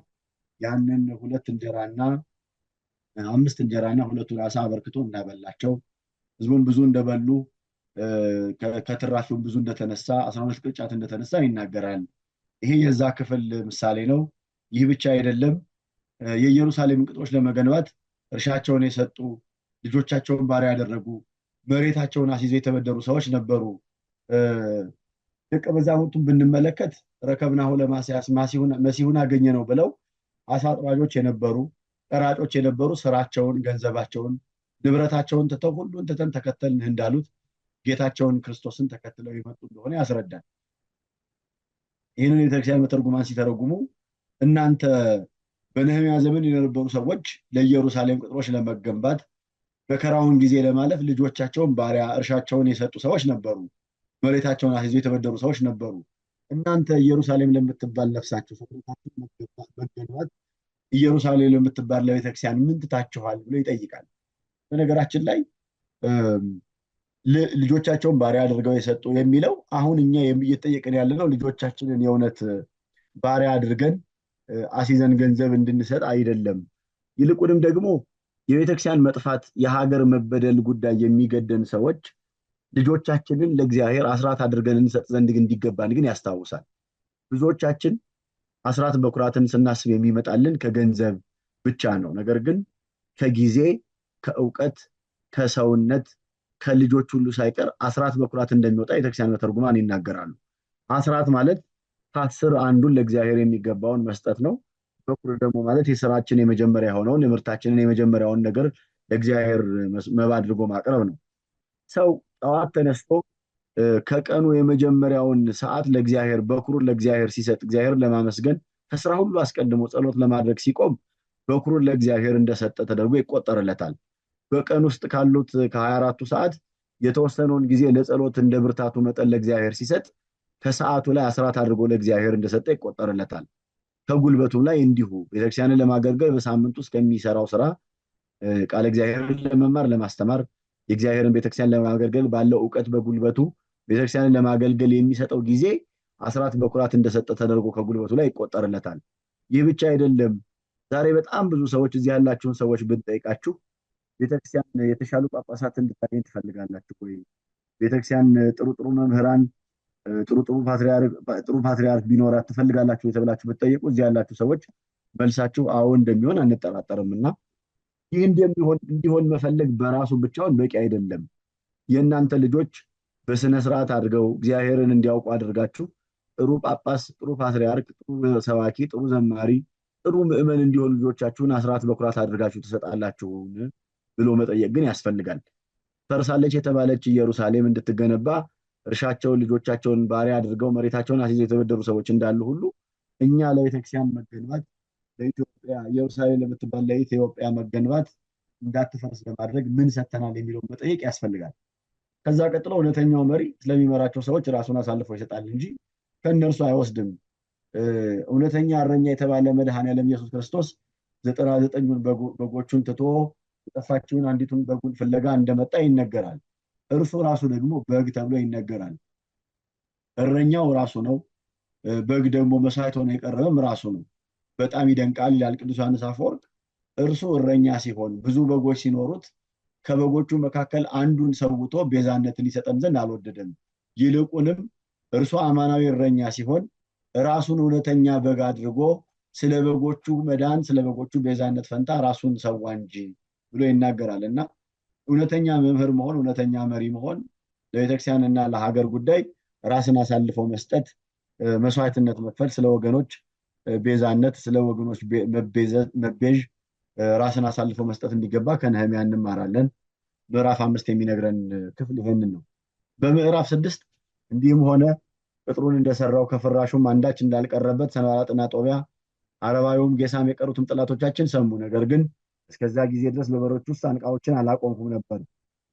ያንን 2 እንጀራና 5 እንጀራና 2 ዓሣ አበርክቶ እንዳበላቸው ህዝቡን ብዙ እንደበሉ ከትራፊውም ብዙ እንደተነሳ 12 ቅርጫት እንደተነሳ ይናገራል። ይሄ የዛ ክፍል ምሳሌ ነው። ይህ ብቻ አይደለም። የኢየሩሳሌም ቅጥሮች ለመገንባት እርሻቸውን የሰጡ ልጆቻቸውን ባሪያ ያደረጉ መሬታቸውን አስይዘው የተበደሩ ሰዎች ነበሩ። ደቀ መዛሙርቱን ብንመለከት ረከብናሁ ለማስያስ መሲሁን አገኘ ነው ብለው አሳ አጥማጆች የነበሩ ቀራጮች የነበሩ ስራቸውን፣ ገንዘባቸውን፣ ንብረታቸውን ትተው ሁሉን ትተን ተከተልንህ እንዳሉት ጌታቸውን ክርስቶስን ተከትለው የመጡ እንደሆነ ያስረዳል። ይህንን የቤተክርስቲያን መተርጉማን ሲተረጉሙ እናንተ በነህምያ ዘመን የነበሩ ሰዎች ለኢየሩሳሌም ቅጥሮች ለመገንባት መከራውን ጊዜ ለማለፍ ልጆቻቸውን ባሪያ እርሻቸውን የሰጡ ሰዎች ነበሩ። መሬታቸውን አስይዘው የተበደሩ ሰዎች ነበሩ። እናንተ ኢየሩሳሌም ለምትባል ነፍሳችሁ ሰውነታችሁ መገንባት ኢየሩሳሌም ለምትባል ለቤተክርስቲያን ምን ትታችኋል ብሎ ይጠይቃል። በነገራችን ላይ ልጆቻቸውን ባሪያ አድርገው የሰጡ የሚለው አሁን እኛ እየጠየቅን ያለ ነው ልጆቻችንን የእውነት ባሪያ አድርገን አስይዘን ገንዘብ እንድንሰጥ አይደለም። ይልቁንም ደግሞ የቤተክርስቲያን መጥፋት የሀገር መበደል ጉዳይ የሚገደን ሰዎች ልጆቻችንን ለእግዚአብሔር አስራት አድርገን እንሰጥ ዘንድ እንዲገባን ግን ያስታውሳል። ብዙዎቻችን አስራት በኩራትን ስናስብ የሚመጣልን ከገንዘብ ብቻ ነው። ነገር ግን ከጊዜ፣ ከእውቀት፣ ከሰውነት፣ ከልጆች ሁሉ ሳይቀር አስራት በኩራት እንደሚወጣ የቤተክርስቲያን መተርጉማን ይናገራሉ። አስራት ማለት ከ10 አንዱን ለእግዚአብሔር የሚገባውን መስጠት ነው። በኩር ደግሞ ማለት የስራችን የመጀመሪያ የሆነውን የምርታችንን የመጀመሪያውን ነገር ለእግዚአብሔር መባ አድርጎ ማቅረብ ነው። ሰው ጠዋት ተነስቶ ከቀኑ የመጀመሪያውን ሰዓት ለእግዚአብሔር በኩሩን ለእግዚአብሔር ሲሰጥ እግዚአብሔርን ለማመስገን ከስራ ሁሉ አስቀድሞ ጸሎት ለማድረግ ሲቆም በኩሩን ለእግዚአብሔር እንደሰጠ ተደርጎ ይቆጠርለታል። በቀን ውስጥ ካሉት ከ24ቱ ሰዓት የተወሰነውን ጊዜ ለጸሎት እንደ ብርታቱ መጠን ለእግዚአብሔር ሲሰጥ ከሰዓቱ ላይ አስራት አድርጎ ለእግዚአብሔር እንደሰጠ ይቆጠርለታል። ከጉልበቱም ላይ እንዲሁ ቤተክርስቲያንን ለማገልገል በሳምንት ውስጥ ከሚሰራው ስራ ቃለ እግዚአብሔርን ለመማር ለማስተማር የእግዚአብሔርን ቤተክርስቲያን ለማገልገል ባለው እውቀት በጉልበቱ ቤተክርስቲያንን ለማገልገል የሚሰጠው ጊዜ አስራት በኩራት እንደሰጠ ተደርጎ ከጉልበቱ ላይ ይቆጠርለታል። ይህ ብቻ አይደለም። ዛሬ በጣም ብዙ ሰዎች እዚህ ያላችሁን ሰዎች ብንጠይቃችሁ ቤተክርስቲያን የተሻሉ ጳጳሳት እንድታገኝ ትፈልጋላችሁ ወይ? ቤተክርስቲያን ጥሩ ጥሩ መምህራን ጥሩ ፓትሪያርክ ቢኖራት ትፈልጋላችሁ የተብላችሁ ብትጠይቁ እዚህ ያላችሁ ሰዎች መልሳችሁ አዎ እንደሚሆን አንጠራጠርም። እና ይህ እንዲሆን መፈለግ በራሱ ብቻውን በቂ አይደለም። የእናንተ ልጆች በስነ ስርዓት አድርገው እግዚአብሔርን እንዲያውቁ አድርጋችሁ ጥሩ ጳጳስ፣ ጥሩ ፓትሪያርክ፣ ጥሩ ሰባኪ፣ ጥሩ ዘማሪ፣ ጥሩ ምዕመን እንዲሆኑ ልጆቻችሁን አስራት በኩራት አድርጋችሁ ትሰጣላችሁ ብሎ መጠየቅ ግን ያስፈልጋል። ፈርሳለች የተባለች ኢየሩሳሌም እንድትገነባ እርሻቸውን ልጆቻቸውን ባሪያ አድርገው መሬታቸውን አስይዘው የተበደሩ ሰዎች እንዳሉ ሁሉ እኛ ለቤተክርስቲያን መገንባት ለኢትዮጵያ ኢየሩሳሌም ለምትባል ለኢትዮጵያ መገንባት እንዳትፈርስ ለማድረግ ምን ሰተናል የሚለውን መጠየቅ ያስፈልጋል። ከዛ ቀጥሎ እውነተኛው መሪ ስለሚመራቸው ሰዎች ራሱን አሳልፎ ይሰጣል እንጂ ከእነርሱ አይወስድም። እውነተኛ እረኛ የተባለ መድኃኔዓለም ኢየሱስ ክርስቶስ 99ኙን በጎቹን ትቶ የጠፋችውን አንዲቱን በጉን ፍለጋ እንደመጣ ይነገራል። እርሱ ራሱ ደግሞ በግ ተብሎ ይነገራል። እረኛው ራሱ ነው። በግ ደግሞ መስዋዕት ሆኖ የቀረበም ራሱ ነው። በጣም ይደንቃል ይላል ቅዱስ ዮሐንስ አፈወርቅ። እርሱ እረኛ ሲሆን ብዙ በጎች ሲኖሩት ከበጎቹ መካከል አንዱን ሰውቶ ቤዛነትን ይሰጠን ዘንድ አልወደደም። ይልቁንም እርሱ አማናዊ እረኛ ሲሆን ራሱን እውነተኛ በግ አድርጎ ስለ በጎቹ መዳን ስለ በጎቹ ቤዛነት ፈንታ ራሱን ሰዋ እንጂ ብሎ ይናገራል። እና እውነተኛ መምህር መሆን እውነተኛ መሪ መሆን ለቤተክርስቲያን እና ለሀገር ጉዳይ ራስን አሳልፎ መስጠት፣ መስዋዕትነት መክፈል፣ ስለ ወገኖች ቤዛነት ስለ ወገኖች መቤዥ ራስን አሳልፎ መስጠት እንዲገባ ከነህምያ እንማራለን። ምዕራፍ 5 የሚነግረን ክፍል ይሄንን ነው። በምዕራፍ 6 እንዲህም ሆነ ቅጥሩን እንደሰራው ከፍራሹም አንዳች እንዳልቀረበት ሰንባላጥና ጦቢያ አረባዊውም ጌሳም የቀሩትም ጠላቶቻችን ሰሙ። ነገር ግን እስከዛ ጊዜ ድረስ በበሮች ውስጥ አንቃዎችን አላቆምኩም ነበር።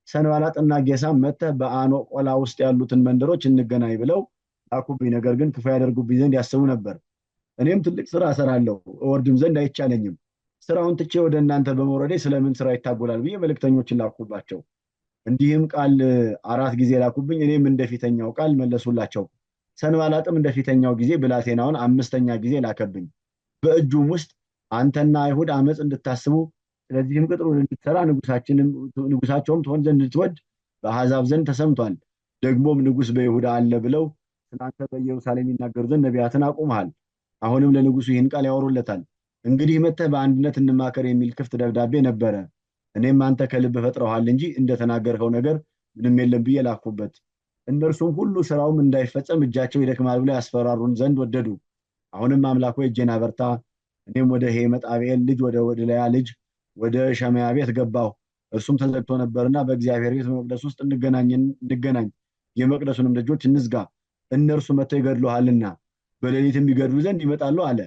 ሰንባላጥና ጌሳም መጥተህ በአኖ ቆላ ውስጥ ያሉትን መንደሮች እንገናኝ ብለው ላኩብኝ። ነገር ግን ክፉ ያደርጉብኝ ዘንድ ያስቡ ነበር። እኔም ትልቅ ስራ እሰራለሁ እወርድም ዘንድ አይቻለኝም። ስራውን ትቼ ወደ እናንተ በመውረዴ ስለምን ስራ ይታጎላል ብዬ መልእክተኞችን ላኩባቸው። እንዲህም ቃል 4 ጊዜ ላኩብኝ። እኔም እንደፊተኛው ቃል መለሱላቸው። ሰንባላጥም እንደፊተኛው ጊዜ ብላቴናውን 5ኛ ጊዜ ላከብኝ። በእጁም ውስጥ አንተና አይሁድ አመፅ እንድታስቡ ስለዚህም ቅጥሩን እንድትሰራ ንጉሳቸውም ትሆን ዘንድ እንድትወድ በአሕዛብ ዘንድ ተሰምቷል። ደግሞም ንጉሥ በይሁዳ አለ ብለው ስላንተ በኢየሩሳሌም ይናገሩ ዘንድ ነቢያትን አቁመሃል። አሁንም ለንጉሱ ይህን ቃል ያወሩለታል። እንግዲህ መጥተህ በአንድነት እንማከር የሚል ክፍት ደብዳቤ ነበረ። እኔም አንተ ከልብ ፈጥረዋል እንጂ እንደተናገርከው ነገር ምንም የለም ብዬ ላኩበት። እነርሱም ሁሉ ስራውም እንዳይፈጸም እጃቸው ይደክማል ብለው ያስፈራሩን ዘንድ ወደዱ። አሁንም አምላክ ሆይ እጄን አበርታ። እኔም ወደ ሄመጣብኤል ልጅ ወደ ወድላያ ልጅ ወደ ሸማያ ቤት ገባሁ። እርሱም ተዘግቶ ነበርና በእግዚአብሔር ቤት በመቅደስ ውስጥ እንገናኝ፣ የመቅደሱንም ደጆች እንዝጋ፣ እነርሱ መጥተው ይገድሉሃልና በሌሊትም ይገድሉ ዘንድ ይመጣሉ አለ።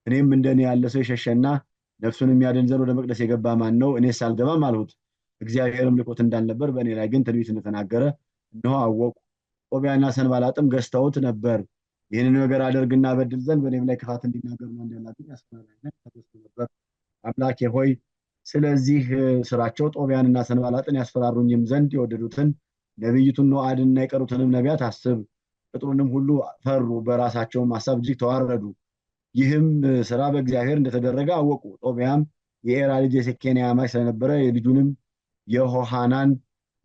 እኔም እንደኔ ያለ ሰው የሸሸና ነፍሱን የሚያድን ዘንድ ወደ መቅደስ የገባ ማን ነው? እኔስ አልገባም አልሁት። እግዚአብሔርም ልኮት እንዳልነበር በእኔ ላይ ግን ትንቢት እንደተናገረ እነሆ አወቁ። ጦቢያና ሰንባላጥም ገዝተውት ነበር። ይህንን ነገር አደርግና በድል ዘንድ በእኔም ላይ ክፋት እንዲናገሩ እንዳላቸው ያስፈራራኝ ተገዝቶ ነበር። አምላኬ ሆይ ስለዚህ ስራቸው ጦቢያንና ሰንባላጥን ያስፈራሩኝም ዘንድ የወደዱትን ነቢይቱን ኖዓድንና የቀሩትንም ነቢያት አስብ። ቅጥሩንም ሁሉ ፈሩ፣ በራሳቸውም ሀሳብ እጅግ ተዋረዱ። ይህም ስራ በእግዚአብሔር እንደተደረገ አወቁ። ጦቢያም የኤራ ልጅ የሴኬንያ አማች ስለነበረ የልጁንም የሆሃናን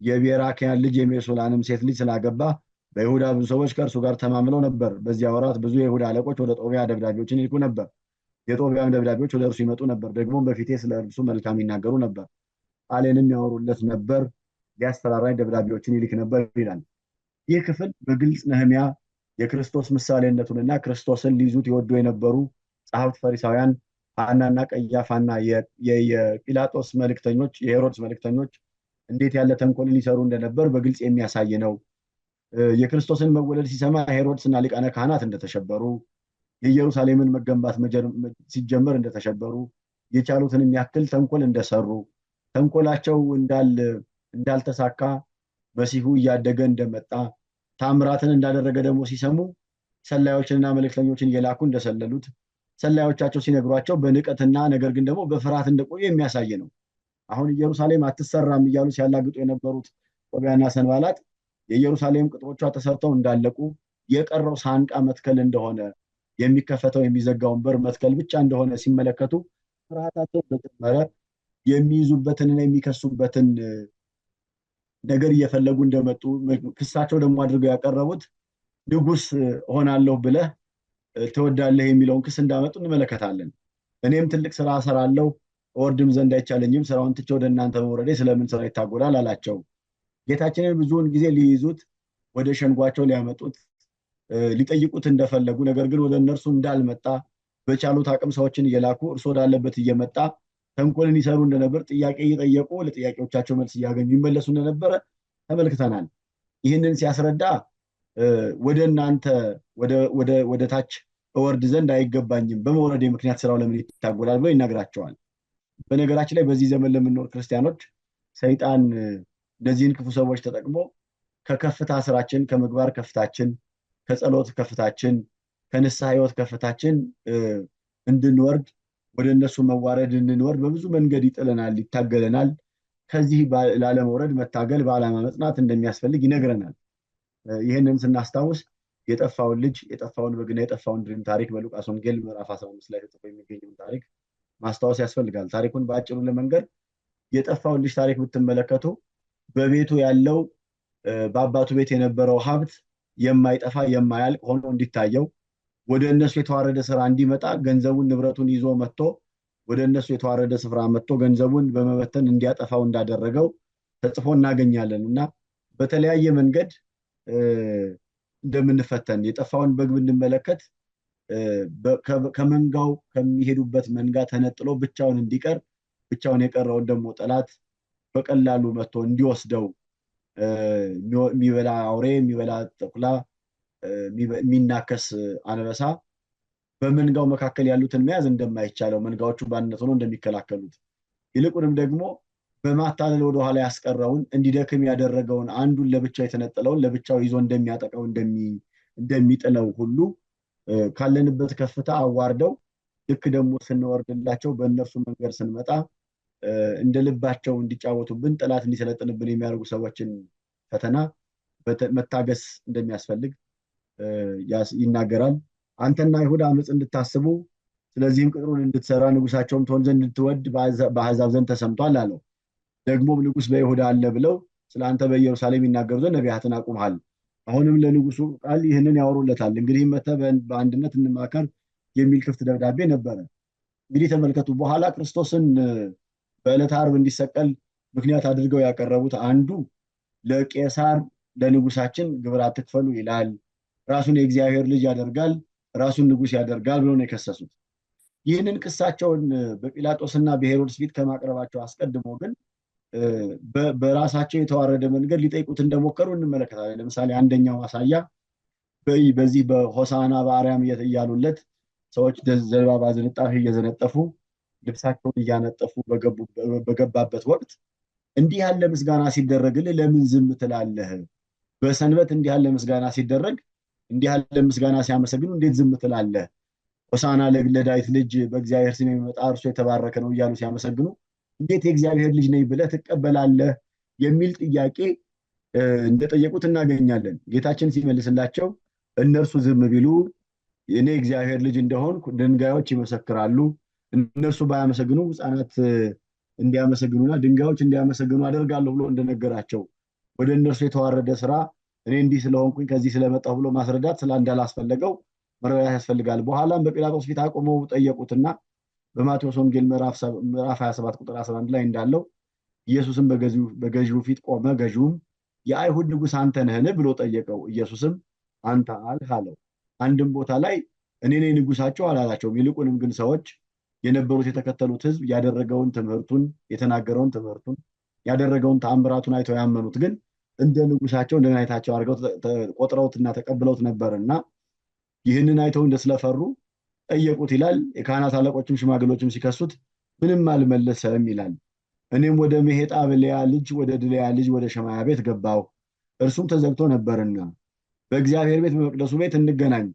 የቤራኪያን ልጅ የሜሱላንም ሴት ልጅ ስላገባ በይሁዳ ብዙ ሰዎች ከእርሱ ጋር ተማምለው ነበር። በዚያ ወራት ብዙ የይሁዳ አለቆች ወደ ጦቢያ ደብዳቤዎችን ይልኩ ነበር። የጦቢያም ደብዳቤዎች ወደ እርሱ ይመጡ ነበር። ደግሞም በፊቴ ስለ እርሱ መልካም ይናገሩ ነበር፣ ቃሌንም ያወሩለት ነበር፣ ሊያስፈራራኝ ደብዳቤዎችን ይልክ ነበር ይላል። ይህ ክፍል በግልጽ ነህምያ የክርስቶስ ምሳሌነቱንና ክርስቶስን ሊይዙት ይወዱ የነበሩ ጸሐፍት ፈሪሳውያን፣ ሐናና ቀያፋና የጲላጦስ መልእክተኞች፣ የሄሮድስ መልእክተኞች እንዴት ያለ ተንኮልን ሊሰሩ እንደነበር በግልጽ የሚያሳይ ነው። የክርስቶስን መወለድ ሲሰማ ሄሮድስና ሊቃነ ካህናት እንደተሸበሩ፣ የኢየሩሳሌምን መገንባት ሲጀመር እንደተሸበሩ፣ የቻሉትንም ያክል ተንኮል እንደሰሩ፣ ተንኮላቸው እንዳልተሳካ፣ መሲሁ እያደገ እንደመጣ፣ ታምራትን እንዳደረገ ደግሞ ሲሰሙ ሰላዮችንና መልእክተኞችን እየላኩ እንደሰለሉት፣ ሰላዮቻቸው ሲነግሯቸው በንቀትና ነገር ግን ደግሞ በፍርሃት እንደቆዩ የሚያሳይ ነው። አሁን ኢየሩሳሌም አትሰራም እያሉ ሲያላግጡ የነበሩት ጦቢያና ሰንባላጥ የኢየሩሳሌም ቅጥሮቿ ተሰርተው እንዳለቁ፣ የቀረው ሳንቃ መትከል እንደሆነ፣ የሚከፈተው የሚዘጋውን በር መትከል ብቻ እንደሆነ ሲመለከቱ ፍርሃታቸው እንደጨመረ፣ የሚይዙበትንና የሚከሱበትን ነገር እየፈለጉ እንደመጡ፣ ክሳቸው ደግሞ አድርገው ያቀረቡት ንጉሥ ሆናለሁ ብለህ ትወዳለህ የሚለውን ክስ እንዳመጡ እንመለከታለን። እኔም ትልቅ ስራ እሰራለሁ እወርድም ዘንድ አይቻለኝም፣ ስራውን ትቼ ወደ እናንተ በመውረዴ ስለምን ስራ ይታጎላል አላቸው። ጌታችንን ብዙውን ጊዜ ሊይዙት፣ ወደ ሸንጓቸው ሊያመጡት፣ ሊጠይቁት እንደፈለጉ፣ ነገር ግን ወደ እነርሱ እንዳልመጣ በቻሉት አቅም ሰዎችን እየላኩ እርሱ ወዳለበት እየመጣ ተንኮልን ይሰሩ እንደነበር፣ ጥያቄ እየጠየቁ ለጥያቄዎቻቸው መልስ እያገኙ ይመለሱ እንደነበረ ተመልክተናል። ይህንን ሲያስረዳ ወደ እናንተ ወደ ታች እወርድ ዘንድ አይገባኝም፣ በመውረዴ ምክንያት ስራው ለምን ይታጎላል ብሎ ይነግራቸዋል። በነገራችን ላይ በዚህ ዘመን ለምንኖር ክርስቲያኖች ሰይጣን እነዚህን ክፉ ሰዎች ተጠቅሞ ከከፍታ ስራችን፣ ከምግባር ከፍታችን፣ ከጸሎት ከፍታችን፣ ከንስሐ ህይወት ከፍታችን እንድንወርድ፣ ወደ እነሱ መዋረድ እንድንወርድ በብዙ መንገድ ይጥለናል፣ ይታገለናል። ከዚህ ላለመውረድ መታገል፣ በዓላማ መጽናት እንደሚያስፈልግ ይነግረናል። ይህንን ስናስታውስ የጠፋውን ልጅ፣ የጠፋውን በግና የጠፋውን ድሪም ታሪክ በሉቃስ ወንጌል ምዕራፍ 15 ላይ ተጽፎ የሚገኘውን ታሪክ ማስታወስ ያስፈልጋል። ታሪኩን በአጭሩ ለመንገር የጠፋውን ልጅ ታሪክ ብትመለከቱ በቤቱ ያለው በአባቱ ቤት የነበረው ሀብት የማይጠፋ የማያልቅ ሆኖ እንዲታየው፣ ወደ እነሱ የተዋረደ ስራ እንዲመጣ ገንዘቡን ንብረቱን ይዞ መጥቶ ወደ እነሱ የተዋረደ ስፍራ መጥቶ ገንዘቡን በመበተን እንዲያጠፋው እንዳደረገው ተጽፎ እናገኛለን። እና በተለያየ መንገድ እንደምንፈተን የጠፋውን በግ ብንመለከት ከመንጋው ከሚሄዱበት መንጋ ተነጥሎ ብቻውን እንዲቀር፣ ብቻውን የቀረውን ደግሞ ጠላት በቀላሉ መጥቶ እንዲወስደው፣ የሚበላ አውሬ፣ የሚበላ ተኩላ፣ የሚናከስ አንበሳ በመንጋው መካከል ያሉትን መያዝ እንደማይቻለው፣ መንጋዎቹ በአንድነት ሆነው እንደሚከላከሉት፣ ይልቁንም ደግሞ በማታለል ወደኋላ ያስቀረውን እንዲደክም ያደረገውን አንዱን ለብቻው የተነጠለውን ለብቻው ይዞ እንደሚያጠቀው እንደሚጥለው ሁሉ ካለንበት ከፍታ አዋርደው ልክ ደግሞ ስንወርድላቸው በእነርሱ መንገድ ስንመጣ እንደ ልባቸው እንዲጫወቱብን፣ ጠላት እንዲሰለጥንብን የሚያደርጉ ሰዎችን ፈተና መታገስ እንደሚያስፈልግ ይናገራል። አንተና ይሁዳ አመፅ እንድታስቡ ስለዚህም ቅጥሩን እንድትሰራ ንጉሳቸውም ትሆን ዘንድ እንድትወድ በአሕዛብ ዘንድ ተሰምቷል አለው። ደግሞም ንጉሥ በይሁዳ አለ ብለው ስለ አንተ በኢየሩሳሌም ይናገሩ ዘንድ ነቢያትን አቁመሃል። አሁንም ለንጉሱ ቃል ይህንን ያወሩለታል። እንግዲህ መጥተህ በአንድነት እንማከር የሚል ክፍት ደብዳቤ ነበረ። እንግዲህ ተመልከቱ፣ በኋላ ክርስቶስን በዕለተ ዓርብ እንዲሰቀል ምክንያት አድርገው ያቀረቡት አንዱ ለቄሳር ለንጉሳችን ግብር አትክፈሉ ይላል፣ ራሱን የእግዚአብሔር ልጅ ያደርጋል፣ ራሱን ንጉሥ ያደርጋል ብሎ ነው የከሰሱት። ይህንን ክሳቸውን በጲላጦስና በሄሮድስ ፊት ከማቅረባቸው አስቀድሞ ግን በራሳቸው የተዋረደ መንገድ ሊጠይቁት እንደሞከሩ እንመለከታለን። ለምሳሌ አንደኛው ማሳያ በዚህ በሆሳና በአርያም እያሉለት ሰዎች ዘንባባ ዝንጣፊ እየዘነጠፉ ልብሳቸውን እያነጠፉ በገባበት ወቅት እንዲህ ያለ ምስጋና ሲደረግልህ ለምን ዝም ትላለህ? በሰንበት እንዲህ ያለ ምስጋና ሲደረግ፣ እንዲህ ያለ ምስጋና ሲያመሰግኑ እንዴት ዝም ትላለህ? ሆሳና ለዳዊት ልጅ በእግዚአብሔር ስም የሚመጣ እርሱ የተባረከ ነው እያሉ ሲያመሰግኑ እንዴት የእግዚአብሔር ልጅ ነኝ ብለህ ትቀበላለህ? የሚል ጥያቄ እንደጠየቁት እናገኛለን። ጌታችን ሲመልስላቸው እነርሱ ዝም ቢሉ እኔ እግዚአብሔር ልጅ እንደሆንኩ ድንጋዮች ይመሰክራሉ፣ እነርሱ ባያመሰግኑ ሕፃናት እንዲያመሰግኑና ድንጋዮች እንዲያመሰግኑ አደርጋለሁ ብሎ እንደነገራቸው ወደ እነርሱ የተዋረደ ስራ እኔ እንዲህ ስለሆንኩኝ ከዚህ ስለመጣሁ ብሎ ማስረዳት እንዳላስፈለገው መረዳት ያስፈልጋል። በኋላም በጲላጦስ ፊት አቆመው ጠየቁትና በማቴዎስ ወንጌል ምዕራፍ 27 ቁጥር 11 ላይ እንዳለው ኢየሱስም በገዢው ፊት ቆመ። ገዢውም የአይሁድ ንጉሥ አንተ ነህን ብሎ ጠየቀው። ኢየሱስም አንተ አልህ አለው። አንድም ቦታ ላይ እኔ ነኝ ንጉሳቸው አላላቸውም። ይልቁንም ግን ሰዎች የነበሩት የተከተሉት ህዝብ ያደረገውን ትምህርቱን የተናገረውን ትምህርቱን ያደረገውን ተአምራቱን አይተው ያመኑት ግን እንደ ንጉሳቸው እንደ ናይታቸው አድርገው ቆጥረውትና ተቀብለውት ነበርና ይህንን አይተው እንደስለፈሩ ጠየቁት ይላል። የካህናት አለቆችም ሽማግሎችም ሲከሱት ምንም አልመለሰም ይላል። እኔም ወደ መሄጣብልያ ልጅ ወደ ድልያ ልጅ ወደ ሸማያ ቤት ገባሁ፣ እርሱም ተዘግቶ ነበርና በእግዚአብሔር ቤት በመቅደሱ ቤት እንገናኝ፣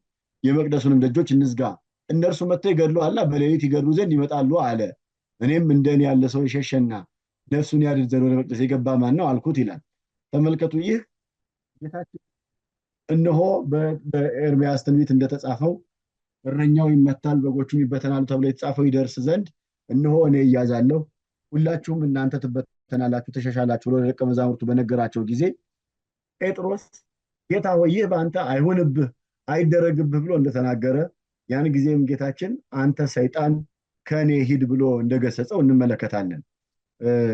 የመቅደሱንም ደጆች እንዝጋ፣ እነርሱ መጥተው ይገድሉሃልና በሌሊት ይገድሉ ዘንድ ይመጣሉ አለ። እኔም እንደኔ ያለ ሰው የሸሸና ነፍሱን ያድን ዘንድ ወደ መቅደስ የገባ ማን ነው አልኩት ይላል። ተመልከቱ፣ ይህ ጌታችን እነሆ በኤርምያስ ትንቢት እንደተጻፈው እረኛው ይመታል በጎቹም ይበተናሉ ተብሎ የተጻፈው ይደርስ ዘንድ እነሆ እኔ እያዛለሁ፣ ሁላችሁም እናንተ ትበተናላችሁ ተሸሻላችሁ ብሎ ለደቀ መዛሙርቱ በነገራቸው ጊዜ ጴጥሮስ ጌታ ሆይ ይህ በአንተ አይሁንብህ አይደረግብህ ብሎ እንደተናገረ ያን ጊዜም ጌታችን አንተ ሰይጣን ከእኔ ሂድ ብሎ እንደገሰጸው እንመለከታለን።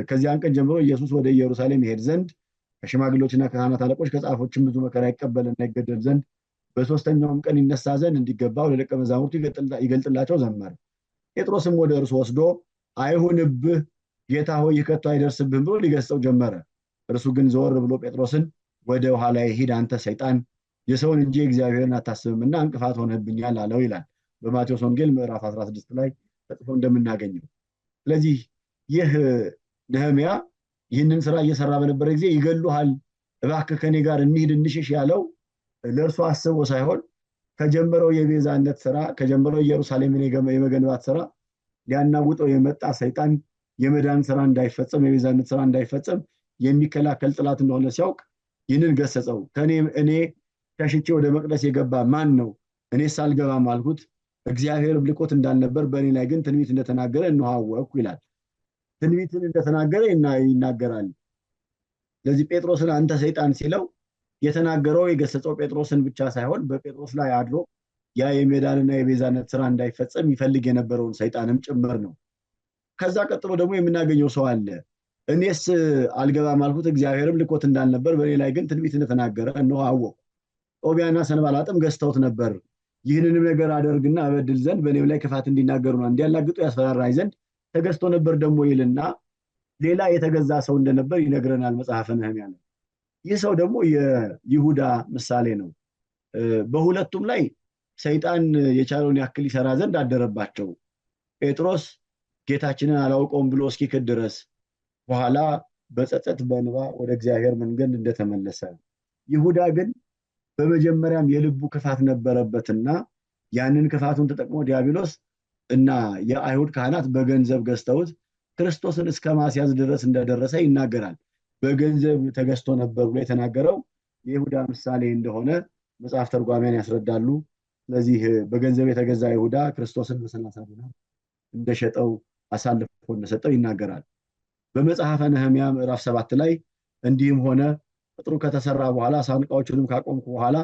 ከዚያን ቀን ጀምሮ ኢየሱስ ወደ ኢየሩሳሌም ይሄድ ዘንድ ከሽማግሎችና ከካህናት አለቆች ከጻፎችም ብዙ መከራ ይቀበልና ይገደል ዘንድ በሶስተኛውም ቀን ይነሳ ዘንድ እንዲገባው ለደቀ መዛሙርቱ ይገልጥላቸው ዘመረ። ጴጥሮስም ወደ እርሱ ወስዶ አይሁንብህ ጌታ ሆይ ይህ ከቶ አይደርስብህም ብሎ ሊገስጸው ጀመረ። እርሱ ግን ዘወር ብሎ ጴጥሮስን ወደ ኋላ ሂድ አንተ ሰይጣን የሰውን እንጂ እግዚአብሔርን አታስብምና እንቅፋት ሆነብኛል አለው ይላል በማቴዎስ ወንጌል ምዕራፍ 16 ላይ ተጽፎ እንደምናገኘው። ስለዚህ ይህ ነህምያ ይህንን ስራ እየሰራ በነበረ ጊዜ ይገሉሃል፣ እባክህ ከኔ ጋር እንሂድ እንሽሽ ያለው ለእርሱ አስቦ ሳይሆን ከጀመረው የቤዛነት ስራ ከጀመረው ኢየሩሳሌምን የመገንባት ስራ ሊያናውጠው የመጣ ሰይጣን የመዳን ስራ እንዳይፈጸም የቤዛነት ስራ እንዳይፈጸም የሚከላከል ጥላት እንደሆነ ሲያውቅ ይህንን ገሰጸው። እኔ ሸሽቼ ወደ መቅደስ የገባ ማን ነው? እኔስ አልገባም አልኩት። እግዚአብሔር ልኮት እንዳልነበር በእኔ ላይ ግን ትንቢት እንደተናገረ እነሆ አወቅኩ ይላል። ትንቢትን እንደተናገረ ይናገራል። ስለዚህ ጴጥሮስን አንተ ሰይጣን ሲለው የተናገረው የገሰጸው ጴጥሮስን ብቻ ሳይሆን በጴጥሮስ ላይ አድሮ ያ የመዳንና የቤዛነት ስራ እንዳይፈጸም ይፈልግ የነበረውን ሰይጣንም ጭምር ነው። ከዛ ቀጥሎ ደግሞ የምናገኘው ሰው አለ። እኔስ አልገባም አልኩት እግዚአብሔርም ልኮት እንዳልነበር በእኔ ላይ ግን ትንቢት እንደተናገረ እነሆ አወቅሁ። ጦቢያና ሰንባላጥም ገዝተውት ነበር፣ ይህንንም ነገር አደርግና እበድል ዘንድ በእኔም ላይ ክፋት እንዲናገሩና እንዲያላግጡ ያስፈራራኝ ዘንድ ተገዝቶ ነበር ደግሞ ይልና ሌላ የተገዛ ሰው እንደነበር ይነግረናል መጽሐፈ ነህምያ ላይ። ይህ ሰው ደግሞ የይሁዳ ምሳሌ ነው። በሁለቱም ላይ ሰይጣን የቻለውን ያክል ይሰራ ዘንድ አደረባቸው። ጴጥሮስ ጌታችንን አላውቀውም ብሎ እስኪክድ ድረስ በኋላ በጸጸት በእንባ ወደ እግዚአብሔር መንገድ እንደተመለሰ፣ ይሁዳ ግን በመጀመሪያም የልቡ ክፋት ነበረበትና ያንን ክፋቱን ተጠቅሞ ዲያብሎስ እና የአይሁድ ካህናት በገንዘብ ገዝተውት ክርስቶስን እስከ ማስያዝ ድረስ እንደደረሰ ይናገራል። በገንዘብ ተገዝቶ ነበር ብሎ የተናገረው የይሁዳ ምሳሌ እንደሆነ መጽሐፍ ተርጓሚያን ያስረዳሉ። ስለዚህ በገንዘብ የተገዛ ይሁዳ ክርስቶስን በ30 ዲናር እንደሸጠው አሳልፎ እንደሰጠው ይናገራል። በመጽሐፈ ነህምያ ምዕራፍ 7 ላይ እንዲህም ሆነ ቅጥሩ ከተሰራ በኋላ ሳንቃዎቹንም ካቆምኩ በኋላ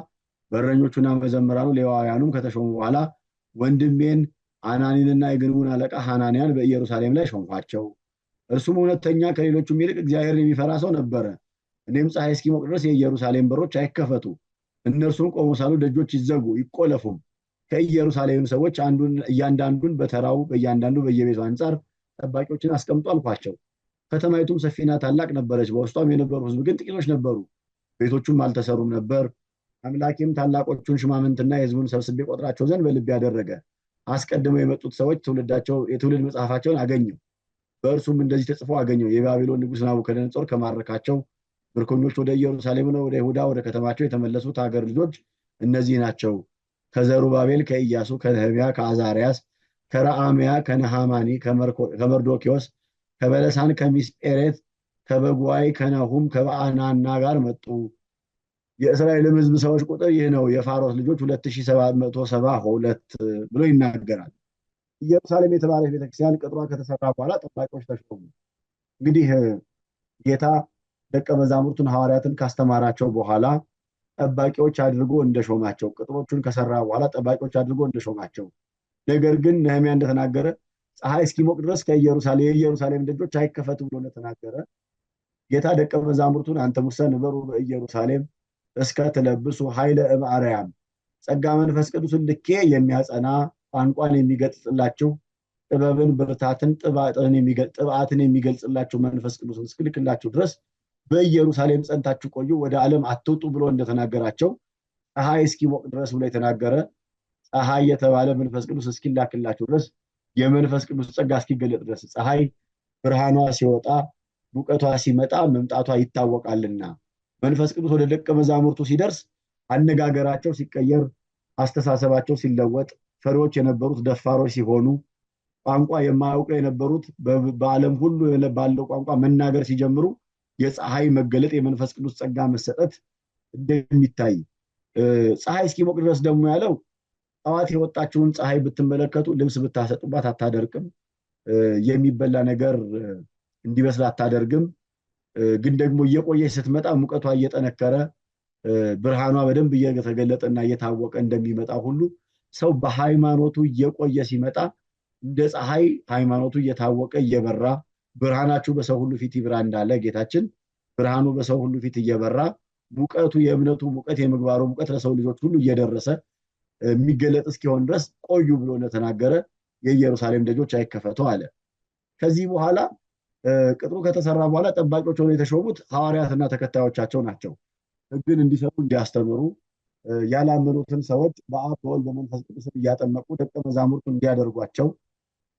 በረኞቹና መዘምራኑ ሌዋውያኑም ከተሾሙ በኋላ ወንድሜን አናኒንና የግንቡን አለቃ ሐናንያን በኢየሩሳሌም ላይ ሾምኳቸው። እርሱም እውነተኛ ከሌሎቹም ይልቅ እግዚአብሔርን የሚፈራ ሰው ነበረ። እኔም ፀሐይ እስኪሞቅ ድረስ የኢየሩሳሌም በሮች አይከፈቱ፣ እነርሱም ቆመው ሳሉ ደጆች ይዘጉ ይቆለፉም። ከኢየሩሳሌም ሰዎች እያንዳንዱን በተራው በእያንዳንዱ በየቤቱ አንጻር ጠባቂዎችን አስቀምጦ አልኳቸው። ከተማይቱም ሰፊና ታላቅ ነበረች፣ በውስጧም የነበሩ ሕዝብ ግን ጥቂቶች ነበሩ፣ ቤቶቹም አልተሰሩም ነበር። አምላኬም ታላቆቹን ሽማምንትና የሕዝቡን ሰብስቤ ቆጥራቸው ዘንድ በልቤ ያደረገ። አስቀድመው የመጡት ሰዎች የትውልድ መጽሐፋቸውን አገኘው። በእርሱም እንደዚህ ተጽፎ አገኘው። የባቢሎን ንጉሥ ናቡከደነጾር ከማረካቸው ምርኮኞች ወደ ኢየሩሳሌምና ወደ ይሁዳ ወደ ከተማቸው የተመለሱት ሀገር ልጆች እነዚህ ናቸው። ከዘሩባቤል፣ ከኢያሱ፣ ከነህምያ፣ ከአዛርያስ፣ ከረአምያ፣ ከነሃማኒ፣ ከመርዶኪዎስ፣ ከበለሳን፣ ከሚስጴሬት፣ ከበጉዋይ፣ ከነሁም፣ ከበአናና ጋር መጡ። የእስራኤልም ሕዝብ ሰዎች ቁጥር ይህ ነው። የፋሮስ ልጆች 2772 ብሎ ይናገራል። ኢየሩሳሌም የተባለች ቤተክርስቲያን ቅጥሯ ከተሰራ በኋላ ጠባቂዎች ተሾሙ። እንግዲህ ጌታ ደቀ መዛሙርቱን ሐዋርያትን ካስተማራቸው በኋላ ጠባቂዎች አድርጎ እንደሾማቸው፣ ቅጥሮቹን ከሰራ በኋላ ጠባቂዎች አድርጎ እንደሾማቸው፣ ነገር ግን ነህምያ እንደተናገረ ፀሐይ እስኪሞቅ ድረስ የኢየሩሳሌም ደጆች አይከፈቱ ብሎ እንደተናገረ ጌታ ደቀ መዛሙርቱን አንተ ሙሰ ንበሩ በኢየሩሳሌም እስከ ትለብሱ ኃይለ እምአርያም፣ ጸጋ መንፈስ ቅዱስን ልኬ የሚያጸና ቋንቋን የሚገልጽላችሁ ጥበብን ብርታትን ጥብዓትን የሚገልጽላችሁ መንፈስ ቅዱስን እስክልክላችሁ ድረስ በኢየሩሳሌም ጸንታችሁ ቆዩ፣ ወደ ዓለም አትውጡ ብሎ እንደተናገራቸው ፀሐይ እስኪሞቅ ድረስ ብሎ የተናገረ ፀሐይ የተባለ መንፈስ ቅዱስ እስኪላክላችሁ ድረስ የመንፈስ ቅዱስ ጸጋ እስኪገለጥ ድረስ ፀሐይ ብርሃኗ ሲወጣ ሙቀቷ ሲመጣ መምጣቷ ይታወቃልና መንፈስ ቅዱስ ወደ ደቀ መዛሙርቱ ሲደርስ አነጋገራቸው ሲቀየር፣ አስተሳሰባቸው ሲለወጥ፣ ፈሪዎች የነበሩት ደፋሮች ሲሆኑ፣ ቋንቋ የማያውቁ የነበሩት በዓለም ሁሉ ባለው ቋንቋ መናገር ሲጀምሩ የፀሐይ መገለጥ የመንፈስ ቅዱስ ጸጋ መሰጠት እንደሚታይ ፀሐይ እስኪሞቅ ድረስ ደግሞ ያለው ጠዋት የወጣችውን ፀሐይ ብትመለከቱ ልብስ ብታሰጡባት አታደርቅም፣ የሚበላ ነገር እንዲበስል አታደርግም። ግን ደግሞ እየቆየች ስትመጣ ሙቀቷ እየጠነከረ ብርሃኗ በደንብ እየተገለጠና እየታወቀ እንደሚመጣ ሁሉ ሰው በሃይማኖቱ እየቆየ ሲመጣ እንደ ፀሐይ ሃይማኖቱ እየታወቀ እየበራ ብርሃናችሁ በሰው ሁሉ ፊት ይብራ እንዳለ ጌታችን ብርሃኑ በሰው ሁሉ ፊት እየበራ ሙቀቱ የእምነቱ ሙቀት የምግባሩ ሙቀት ለሰው ልጆች ሁሉ እየደረሰ የሚገለጥ እስኪሆን ድረስ ቆዩ ብሎ እንደተናገረ የኢየሩሳሌም ደጆች አይከፈቱ አለ። ከዚህ በኋላ ቅጥሩ ከተሰራ በኋላ ጠባቂዎች ሆነው የተሾሙት ሐዋርያትና ተከታዮቻቸው ናቸው። ሕግን እንዲሰሩ እንዲያስተምሩ፣ ያላመኑትን ሰዎች በአብ በወልድ በመንፈስ ቅዱስ እያጠመቁ ደቀ መዛሙርቱ እንዲያደርጓቸው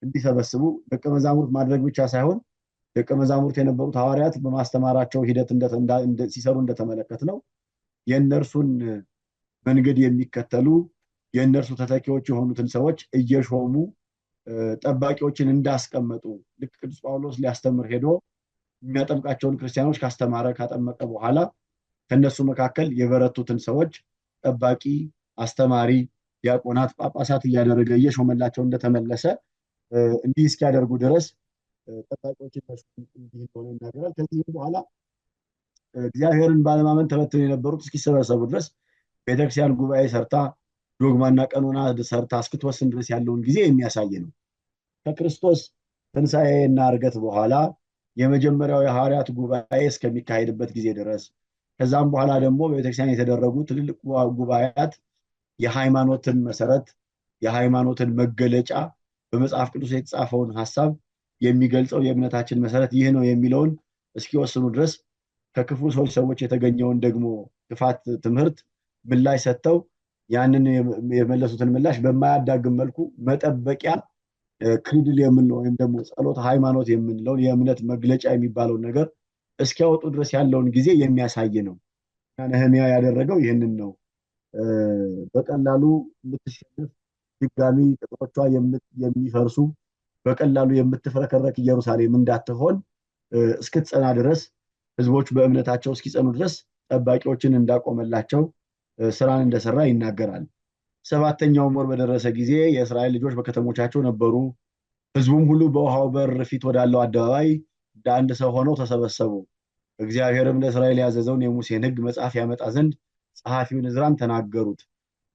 እንዲሰበስቡ፣ ደቀ መዛሙርት ማድረግ ብቻ ሳይሆን ደቀ መዛሙርት የነበሩት ሐዋርያት በማስተማራቸው ሂደት ሲሰሩ እንደተመለከት ነው የእነርሱን መንገድ የሚከተሉ የእነርሱ ተተኪዎች የሆኑትን ሰዎች እየሾሙ ጠባቂዎችን እንዳስቀመጡ ልክ ቅዱስ ጳውሎስ ሊያስተምር ሄዶ የሚያጠምቃቸውን ክርስቲያኖች ካስተማረ ካጠመቀ በኋላ ከነሱ መካከል የበረቱትን ሰዎች ጠባቂ፣ አስተማሪ፣ ዲያቆናት፣ ጳጳሳት እያደረገ እየሾመላቸው እንደተመለሰ እንዲህ እስኪያደርጉ ድረስ ጠባቂዎችን እንዲህ እንደሆነ ይናገራል። ከዚህም በኋላ እግዚአብሔርን ባለማመን ተበትነው የነበሩት እስኪሰበሰቡ ድረስ ቤተክርስቲያን ጉባኤ ሰርታ ዶግማና ቀኖና ሰርታ እስክትወስን ድረስ ያለውን ጊዜ የሚያሳይ ነው። ከክርስቶስ ትንሣኤና ዕርገት በኋላ የመጀመሪያው የሐዋርያት ጉባኤ እስከሚካሄድበት ጊዜ ድረስ ከዛም በኋላ ደግሞ በቤተክርስቲያን የተደረጉ ትልልቅ ጉባኤያት የሃይማኖትን መሰረት የሃይማኖትን መገለጫ በመጽሐፍ ቅዱስ የተጻፈውን ሐሳብ የሚገልጸው የእምነታችን መሰረት ይህ ነው የሚለውን እስኪወስኑ ድረስ ከክፉ ሰዎች የተገኘውን ደግሞ ክፋት ትምህርት ምላሽ ሰጥተው ያንን የመለሱትን ምላሽ በማያዳግም መልኩ መጠበቂያ ክሪድል የምንለው ወይም ደግሞ ጸሎት ሃይማኖት የምንለውን የእምነት መግለጫ የሚባለውን ነገር እስኪያወጡ ድረስ ያለውን ጊዜ የሚያሳይ ነው። ነህምያ ያደረገው ይህንን ነው። በቀላሉ የምትሸነፍ ድጋሚ ቅጥሮቿ የሚፈርሱ በቀላሉ የምትፍረከረክ ኢየሩሳሌም እንዳትሆን እስክትጸና ድረስ ህዝቦች በእምነታቸው እስኪጸኑ ድረስ ጠባቂዎችን እንዳቆመላቸው ስራን እንደሰራ ይናገራል። 7ኛው ወር በደረሰ ጊዜ የእስራኤል ልጆች በከተሞቻቸው ነበሩ። ሕዝቡም ሁሉ በውሃው በር ፊት ወዳለው አደባባይ እንደ አንድ ሰው ሆነው ተሰበሰቡ። እግዚአብሔርም ለእስራኤል ያዘዘውን የሙሴን ሕግ መጽሐፍ ያመጣ ዘንድ ጸሐፊውን ዕዝራን ተናገሩት።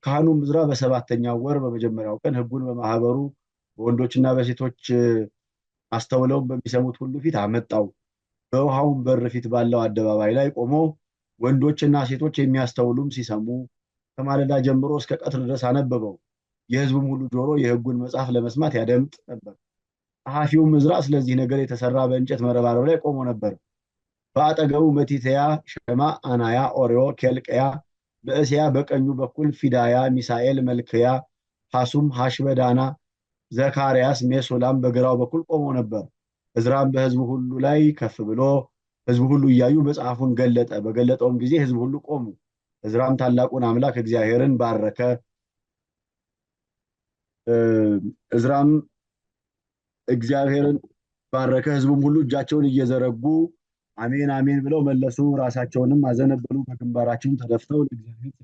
ካህኑም ዕዝራ በ7ኛው ወር በመጀመሪያው ቀን ሕጉን በማህበሩ በወንዶችና በሴቶች አስተውለውም በሚሰሙት ሁሉ ፊት አመጣው። በውሃውን በር ፊት ባለው አደባባይ ላይ ቆሞ ወንዶችና ሴቶች የሚያስተውሉም ሲሰሙ ከማለዳ ጀምሮ እስከ ቀትር ድረስ አነበበው። የሕዝቡም ሁሉ ጆሮ የሕጉን መጽሐፍ ለመስማት ያደምጥ ነበር። ጸሐፊውም ዕዝራ ስለዚህ ነገር የተሰራ በእንጨት መረባረብ ላይ ቆሞ ነበር። በአጠገቡ መቲትያ፣ ሸማ፣ አናያ፣ ኦርዮ፣ ኬልቅያ፣ በእስያ፣ በቀኙ በኩል ፊዳያ፣ ሚሳኤል፣ መልክያ፣ ሐሱም፣ ሐሽበዳና፣ ዘካርያስ፣ ሜሱላም በግራው በኩል ቆሞ ነበር። ዕዝራም በሕዝቡ ሁሉ ላይ ከፍ ብሎ ሕዝቡ ሁሉ እያዩ መጽሐፉን ገለጠ። በገለጠውም ጊዜ ሕዝቡ ሁሉ ቆሙ። ዕዝራም ታላቁን አምላክ እግዚአብሔርን ባረከ። ዕዝራም እግዚአብሔርን ባረከ። ሕዝቡም ሁሉ እጃቸውን እየዘረጉ አሜን አሜን ብለው መለሱ። ራሳቸውንም አዘነበሉ፣ በግንባራቸውም ተደፍተው ለእግዚአብሔር።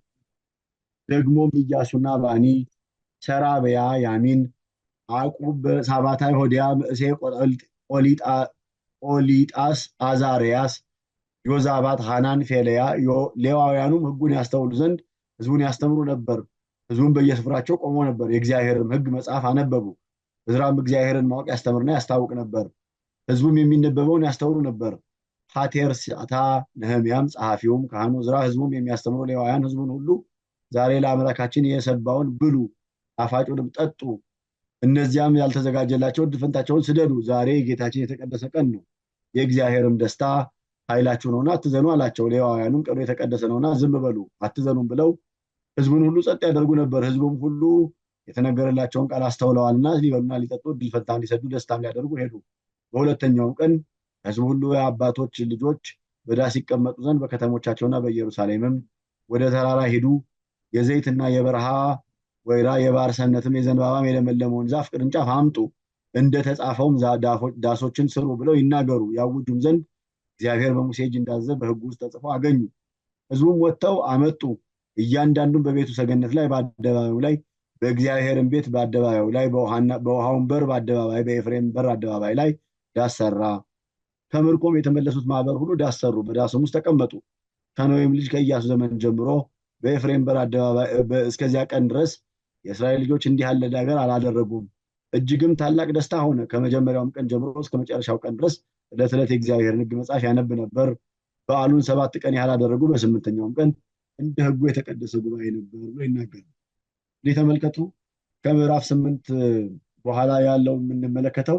ደግሞም ኢያሱና ባኒ፣ ሰራብያ፣ ያሚን፣ አቁብ፣ ሳባታይ፣ ሆዲያ፣ ምዕሴ፣ ኦሊጣስ፣ አዛርያስ፣ ዮዛባት፣ ሃናን፣ ፌለያ ሌዋውያኑም ሕጉን ያስተውሉ ዘንድ ሕዝቡን ያስተምሩ ነበር። ሕዝቡም በየስፍራቸው ቆሞ ነበር፣ የእግዚአብሔርም ሕግ መጽሐፍ አነበቡ። ዕዝራም እግዚአብሔርን ማወቅ ያስተምርና ያስታውቅ ነበር። ሕዝቡም የሚነበበውን ያስተውሉ ነበር። ሐቴርሳታ፣ ነህምያም ጸሐፊውም ካህኑ ዕዝራ ሕዝቡም የሚያስተምሩ ሌዋውያን ሕዝቡን ሁሉ ዛሬ ለአምላካችን የሰባውን ብሉ፣ ጣፋጩንም ጠጡ፣ እነዚያም ያልተዘጋጀላቸው ዕድል ፈንታቸውን ስደዱ። ዛሬ ጌታችን የተቀደሰ ቀን ነው፣ የእግዚአብሔርም ደስታ ኃይላችሁ ነውና አትዘኑ አላቸው። ሌዋውያኑም ቀኑ የተቀደሰ ነውና ዝም በሉ አትዘኑም ብለው ሕዝቡን ሁሉ ጸጥ ያደርጉ ነበር። ሕዝቡም ሁሉ የተነገረላቸውን ቃል አስተውለዋልና ሊበሉና ሊጠጡ ዕድል ፈንታም ሊሰዱ ደስታም ሊያደርጉ ሄዱ። በሁለተኛውም ቀን ሕዝቡ ሁሉ የአባቶች ልጆች በዳስ ይቀመጡ ዘንድ በከተሞቻቸውና በኢየሩሳሌምም ወደ ተራራ ሂዱ። የዘይትና የበረሃ ወይራ የባርሰነትም የዘንባባም የለመለመውን ዛፍ ቅርንጫፍ አምጡ፣ እንደተጻፈውም ዳሶችን ስሩ ብለው ይናገሩ ያውጁም ዘንድ እግዚአብሔር በሙሴ እጅ እንዳዘዘ በሕጉ ውስጥ ተጽፎ አገኙ። ሕዝቡም ወጥተው አመጡ። እያንዳንዱም በቤቱ ሰገነት ላይ በአደባባዩ ላይ በእግዚአብሔርም ቤት በአደባባዩ ላይ በውሃውን በር በአደባባይ በኤፍሬም በር አደባባይ ላይ ዳስ ሰራ። ከምርኮም የተመለሱት ማህበር ሁሉ ዳስ ሰሩ፣ በዳሱም ውስጥ ተቀመጡ። ከነዌም ልጅ ከኢያሱ ዘመን ጀምሮ በኤፍሬም በር አደባባይ እስከዚያ ቀን ድረስ የእስራኤል ልጆች እንዲህ ያለ ነገር አላደረጉም። እጅግም ታላቅ ደስታ ሆነ። ከመጀመሪያውም ቀን ጀምሮ እስከ መጨረሻው ቀን ድረስ ዕለት ዕለት የእግዚአብሔርን ሕግ መጽሐፍ ያነብ ነበር። በዓሉን 7 ቀን ያህል አደረጉ። በ8ኛውም ቀን እንደ ሕጉ የተቀደሰ ጉባኤ ነበር ብሎ ይናገራል። እንዲህ ተመልከቱ። ከምዕራፍ 8 በኋላ ያለው የምንመለከተው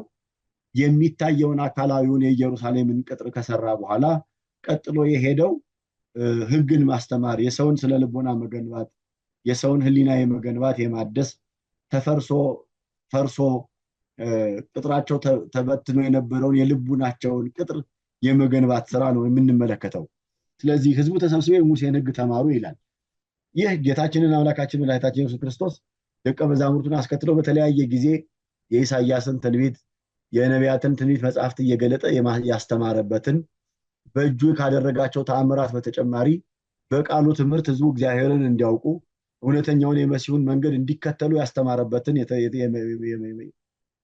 የሚታየውን አካላዊውን የኢየሩሳሌምን ቅጥር ከሰራ በኋላ ቀጥሎ የሄደው ሕግን ማስተማር፣ የሰውን ስነ ልቦና መገንባት፣ የሰውን ሕሊና የመገንባት የማደስ ፈርሶ ቅጥራቸው ተበትኖ የነበረውን የልቡናቸውን ቅጥር የመገንባት ስራ ነው የምንመለከተው። ስለዚህ ሕዝቡ ተሰብስበው የሙሴን ሕግ ተማሩ ይላል። ይህ ጌታችንን አምላካችን መድኃኒታችን ኢየሱስ ክርስቶስ ደቀ መዛሙርቱን አስከትለው በተለያየ ጊዜ የኢሳይያስን ትንቢት የነቢያትን ትንቢት መጽሐፍት እየገለጠ ያስተማረበትን በእጁ ካደረጋቸው ተአምራት በተጨማሪ በቃሉ ትምህርት ሕዝቡ እግዚአብሔርን እንዲያውቁ እውነተኛውን የመሲሁን መንገድ እንዲከተሉ ያስተማረበትን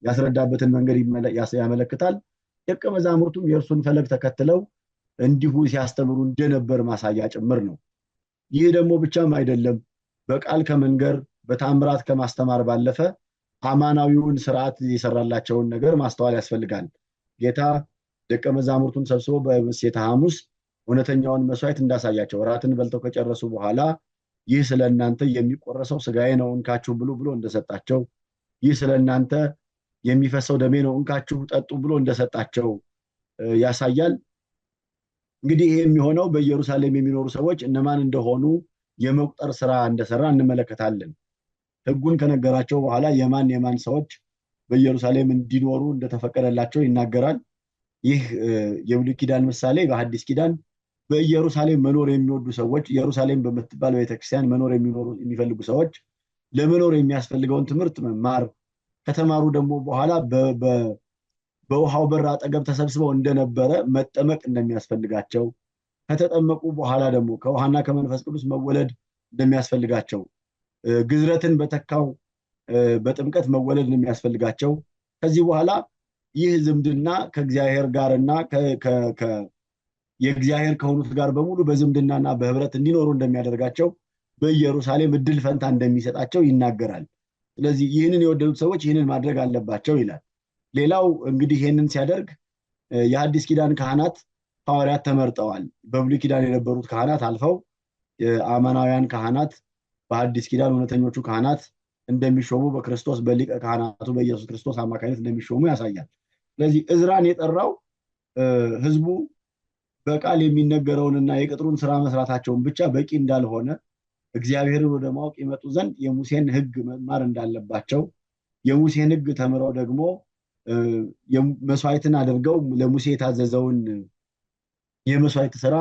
ያስረዳበትን መንገድ ያመለክታል። ደቀ መዛሙርቱም የእርሱን ፈለግ ተከትለው እንዲሁ ሲያስተምሩ እንደነበር ማሳያ ጭምር ነው። ይህ ደግሞ ብቻም አይደለም። በቃል ከመንገር በታምራት ከማስተማር ባለፈ አማናዊውን ስርዓት የሰራላቸውን ነገር ማስተዋል ያስፈልጋል። ጌታ ደቀ መዛሙርቱን ሰብስቦ በምሴተ ሐሙስ እውነተኛውን መስዋዕት እንዳሳያቸው እራትን በልተው ከጨረሱ በኋላ ይህ ስለ እናንተ የሚቆረሰው ስጋዬ ነው እንካችሁ ብሉ ብሎ እንደሰጣቸው፣ ይህ ስለ እናንተ የሚፈሰው ደሜ ነው እንካችሁ ጠጡ ብሎ እንደሰጣቸው ያሳያል። እንግዲህ ይሄ የሚሆነው በኢየሩሳሌም የሚኖሩ ሰዎች እነማን እንደሆኑ የመቁጠር ስራ እንደሰራ እንመለከታለን። ሕጉን ከነገራቸው በኋላ የማን ሰዎች በኢየሩሳሌም እንዲኖሩ እንደተፈቀደላቸው ይናገራል። ይህ የብሉይ ኪዳን ምሳሌ በሐዲስ ኪዳን በኢየሩሳሌም መኖር የሚወዱ ሰዎች፣ ኢየሩሳሌም በምትባል ቤተክርስቲያን መኖር የሚፈልጉ ሰዎች ለመኖር የሚያስፈልገውን ትምህርት መማር ከተማሩ ደግሞ በኋላ በውሃው በር አጠገብ ተሰብስበው እንደነበረ መጠመቅ እንደሚያስፈልጋቸው፣ ከተጠመቁ በኋላ ደግሞ ከውሃና ከመንፈስ ቅዱስ መወለድ እንደሚያስፈልጋቸው፣ ግዝረትን በተካው በጥምቀት መወለድ ነው የሚያስፈልጋቸው። ከዚህ በኋላ ይህ ዝምድና ከእግዚአብሔር ጋርና የእግዚአብሔር ከሆኑት ጋር በሙሉ በዝምድናና በህብረት እንዲኖሩ እንደሚያደርጋቸው በኢየሩሳሌም እድል ፈንታ እንደሚሰጣቸው ይናገራል። ስለዚህ ይህንን የወደዱት ሰዎች ይህንን ማድረግ አለባቸው ይላል። ሌላው እንግዲህ ይህንን ሲያደርግ የሐዲስ ኪዳን ካህናት ሐዋርያት ተመርጠዋል። በብሉይ ኪዳን የነበሩት ካህናት አልፈው አማናውያን ካህናት በሐዲስ ኪዳን እውነተኞቹ ካህናት እንደሚሾሙ በክርስቶስ በሊቀ ካህናቱ በኢየሱስ ክርስቶስ አማካኝነት እንደሚሾሙ ያሳያል። ስለዚህ ዕዝራን የጠራው ህዝቡ በቃል የሚነገረውንና የቅጥሩን ስራ መስራታቸውን ብቻ በቂ እንዳልሆነ እግዚአብሔርን ወደ ማወቅ ይመጡ ዘንድ የሙሴን ሕግ መማር እንዳለባቸው፣ የሙሴን ሕግ ተምረው ደግሞ መስዋዕትን አድርገው ለሙሴ የታዘዘውን የመስዋዕት ስራ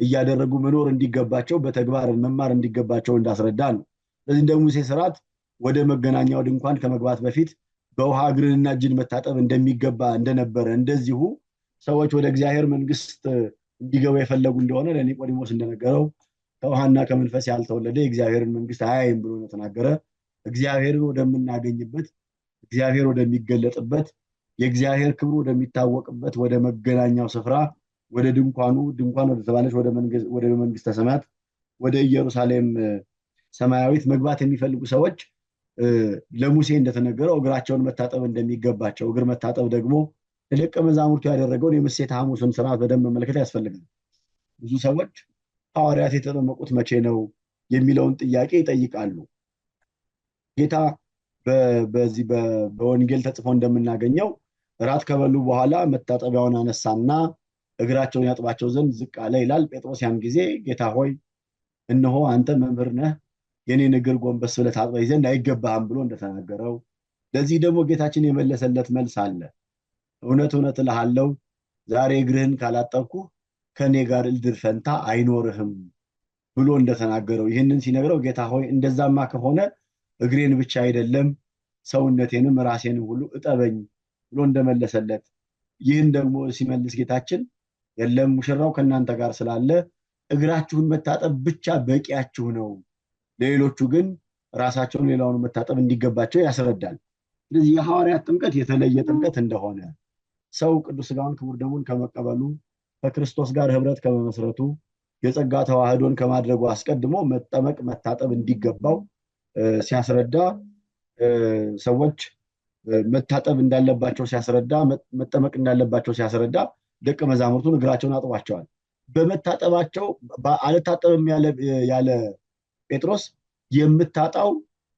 እያደረጉ መኖር እንዲገባቸው በተግባር መማር እንዲገባቸው እንዳስረዳ ነው። ስለዚህ እንደ ሙሴ ስርዓት ወደ መገናኛው ድንኳን ከመግባት በፊት በውሃ እግርንና እጅን መታጠብ እንደሚገባ እንደነበረ እንደዚሁ ሰዎች ወደ እግዚአብሔር መንግስት እንዲገቡ የፈለጉ እንደሆነ ለኒቆዲሞስ እንደነገረው ከውሃና ከመንፈስ ያልተወለደ የእግዚአብሔርን መንግስት አያይም ብሎ ተናገረ። እግዚአብሔርን ወደምናገኝበት፣ እግዚአብሔር ወደሚገለጥበት፣ የእግዚአብሔር ክብሩ ወደሚታወቅበት ወደ መገናኛው ስፍራ ወደ ድንኳን ወደ ተባለች ወደ መንግስተ ሰማያት ወደ ኢየሩሳሌም ሰማያዊት መግባት የሚፈልጉ ሰዎች ለሙሴ እንደተነገረው እግራቸውን መታጠብ እንደሚገባቸው፣ እግር መታጠብ ደግሞ ለደቀ መዛሙርቱ ያደረገውን የምሴተ ሐሙስን ስርዓት በደንብ መመልከት ያስፈልጋል። ብዙ ሰዎች ሐዋርያት የተጠመቁት መቼ ነው የሚለውን ጥያቄ ይጠይቃሉ። ጌታ በዚህ በወንጌል ተጽፎ እንደምናገኘው እራት ከበሉ በኋላ መታጠቢያውን አነሳና እግራቸውን ያጥባቸው ዘንድ ዝቅ አለ ይላል። ጴጥሮስ ያን ጊዜ ጌታ ሆይ እነሆ አንተ መምህር ነህ፣ የኔን እግር ጎንበስ ብለህ ታጥበኝ ዘንድ አይገባህም ብሎ እንደተናገረው፣ ለዚህ ደግሞ ጌታችን የመለሰለት መልስ አለ። እውነት እውነት እልሃለሁ ዛሬ እግርህን ካላጠብኩ ከኔ ጋር እድል ፈንታ አይኖርህም ብሎ እንደተናገረው፣ ይህንን ሲነግረው ጌታ ሆይ እንደዛማ ከሆነ እግሬን ብቻ አይደለም ሰውነቴንም ራሴንም ሁሉ እጠበኝ ብሎ እንደመለሰለት፣ ይህን ደግሞ ሲመልስ ጌታችን የለም ሙሽራው ከእናንተ ጋር ስላለ እግራችሁን መታጠብ ብቻ በቂያችሁ ነው፣ ለሌሎቹ ግን ራሳቸውን ሌላውን መታጠብ እንዲገባቸው ያስረዳል። ስለዚህ የሐዋርያት ጥምቀት የተለየ ጥምቀት እንደሆነ፣ ሰው ቅዱስ ሥጋውን ክቡር ደሙን ከመቀበሉ ከክርስቶስ ጋር ህብረት ከመመስረቱ የጸጋ ተዋህዶን ከማድረጉ አስቀድሞ መጠመቅ መታጠብ እንዲገባው ሲያስረዳ፣ ሰዎች መታጠብ እንዳለባቸው ሲያስረዳ፣ መጠመቅ እንዳለባቸው ሲያስረዳ ደቀ መዛሙርቱን እግራቸውን አጥቧቸዋል። በመታጠባቸው አልታጠብም ያለ ጴጥሮስ የምታጣው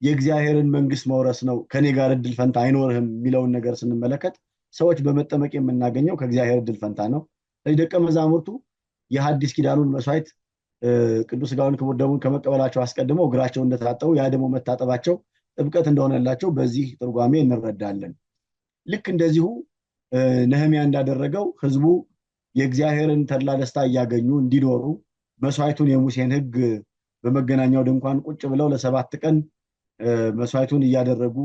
የእግዚአብሔርን መንግስት መውረስ ነው፣ ከኔ ጋር እድል ፈንታ አይኖርህም የሚለውን ነገር ስንመለከት ሰዎች በመጠመቅ የምናገኘው ከእግዚአብሔር እድል ፈንታ ነው። ደቀ መዛሙርቱ የሐዲስ ኪዳኑን መስዋዕት ቅዱስ ሥጋውን ክቡር ደሙን ከመቀበላቸው አስቀድመው እግራቸው እንደታጠቡ ያ ደግሞ መታጠባቸው ጥምቀት እንደሆነላቸው በዚህ ትርጓሜ እንረዳለን። ልክ እንደዚሁ ነህምያ እንዳደረገው ህዝቡ የእግዚአብሔርን ተድላ ደስታ እያገኙ እንዲኖሩ መስዋዕቱን የሙሴን ሕግ በመገናኛው ድንኳን ቁጭ ብለው ለ7 ቀን መስዋዕቱን እያደረጉ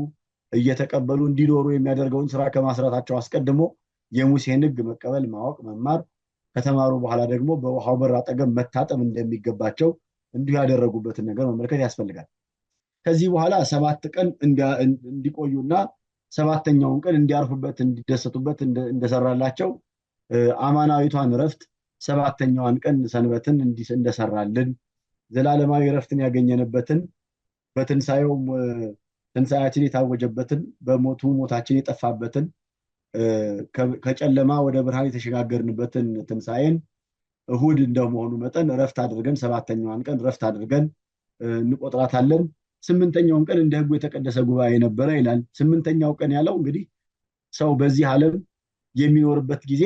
እየተቀበሉ እንዲኖሩ የሚያደርገውን ስራ ከማስራታቸው አስቀድሞ የሙሴን ሕግ መቀበል፣ ማወቅ፣ መማር ከተማሩ በኋላ ደግሞ በውሃው በር አጠገብ መታጠብ እንደሚገባቸው እንዲሁ ያደረጉበትን ነገር መመልከት ያስፈልጋል። ከዚህ በኋላ 7 ቀን እንዲቆዩና 7ኛውን ቀን እንዲያርፉበት እንዲደሰቱበት እንደሰራላቸው አማናዊቷን እረፍት 7ኛዋን ቀን ሰንበትን እንደሰራልን ዘላለማዊ እረፍትን ያገኘንበትን በትንሣኤው ትንሣኤያችን የታወጀበትን በሞቱ ሞታችን የጠፋበትን ከጨለማ ወደ ብርሃን የተሸጋገርንበትን ትንሣኤን እሁድ እንደመሆኑ መጠን እረፍት አድርገን 7ኛዋን ቀን እረፍት አድርገን እንቆጥራታለን። 8ኛውን ቀን እንደ ሕጉ የተቀደሰ ጉባኤ ነበረ ይላል። 8ኛው ቀን ያለው እንግዲህ ሰው በዚህ ዓለም የሚኖርበት ጊዜ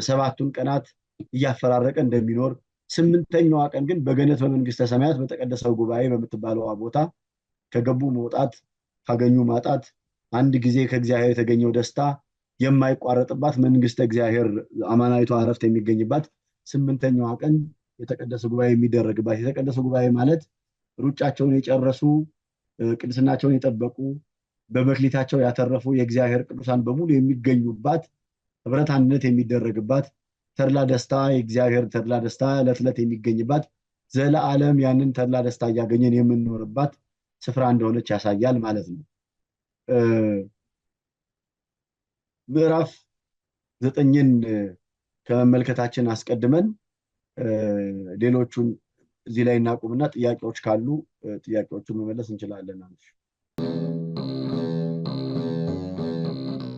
7ቱን ቀናት እያፈራረቀ እንደሚኖር፣ 8ኛዋ ቀን ግን በገነት በመንግስተ ሰማያት በተቀደሰው ጉባኤ በምትባለው ቦታ ከገቡ መውጣት ካገኙ ማጣት፣ አንድ ጊዜ ከእግዚአብሔር የተገኘው ደስታ የማይቋረጥባት መንግስተ እግዚአብሔር አማናዊቷ እረፍት የሚገኝባት 8ኛዋ ቀን የተቀደሰ ጉባኤ የሚደረግባት። የተቀደሰ ጉባኤ ማለት ሩጫቸውን የጨረሱ ቅድስናቸውን የጠበቁ በመክሊታቸው ያተረፉ የእግዚአብሔር ቅዱሳን በሙሉ የሚገኙባት፣ ህብረት አንድነት የሚደረግባት፣ ተድላ ደስታ የእግዚአብሔር ተድላ ደስታ ዕለት ዕለት የሚገኝባት ዘለዓለም ያንን ተድላ ደስታ እያገኘን የምንኖርባት ስፍራ እንደሆነች ያሳያል ማለት ነው። ምዕራፍ 9ን ከመመልከታችን አስቀድመን ሌሎቹን እዚህ ላይ እናቁምና ጥያቄዎች ካሉ ጥያቄዎቹን መመለስ እንችላለን።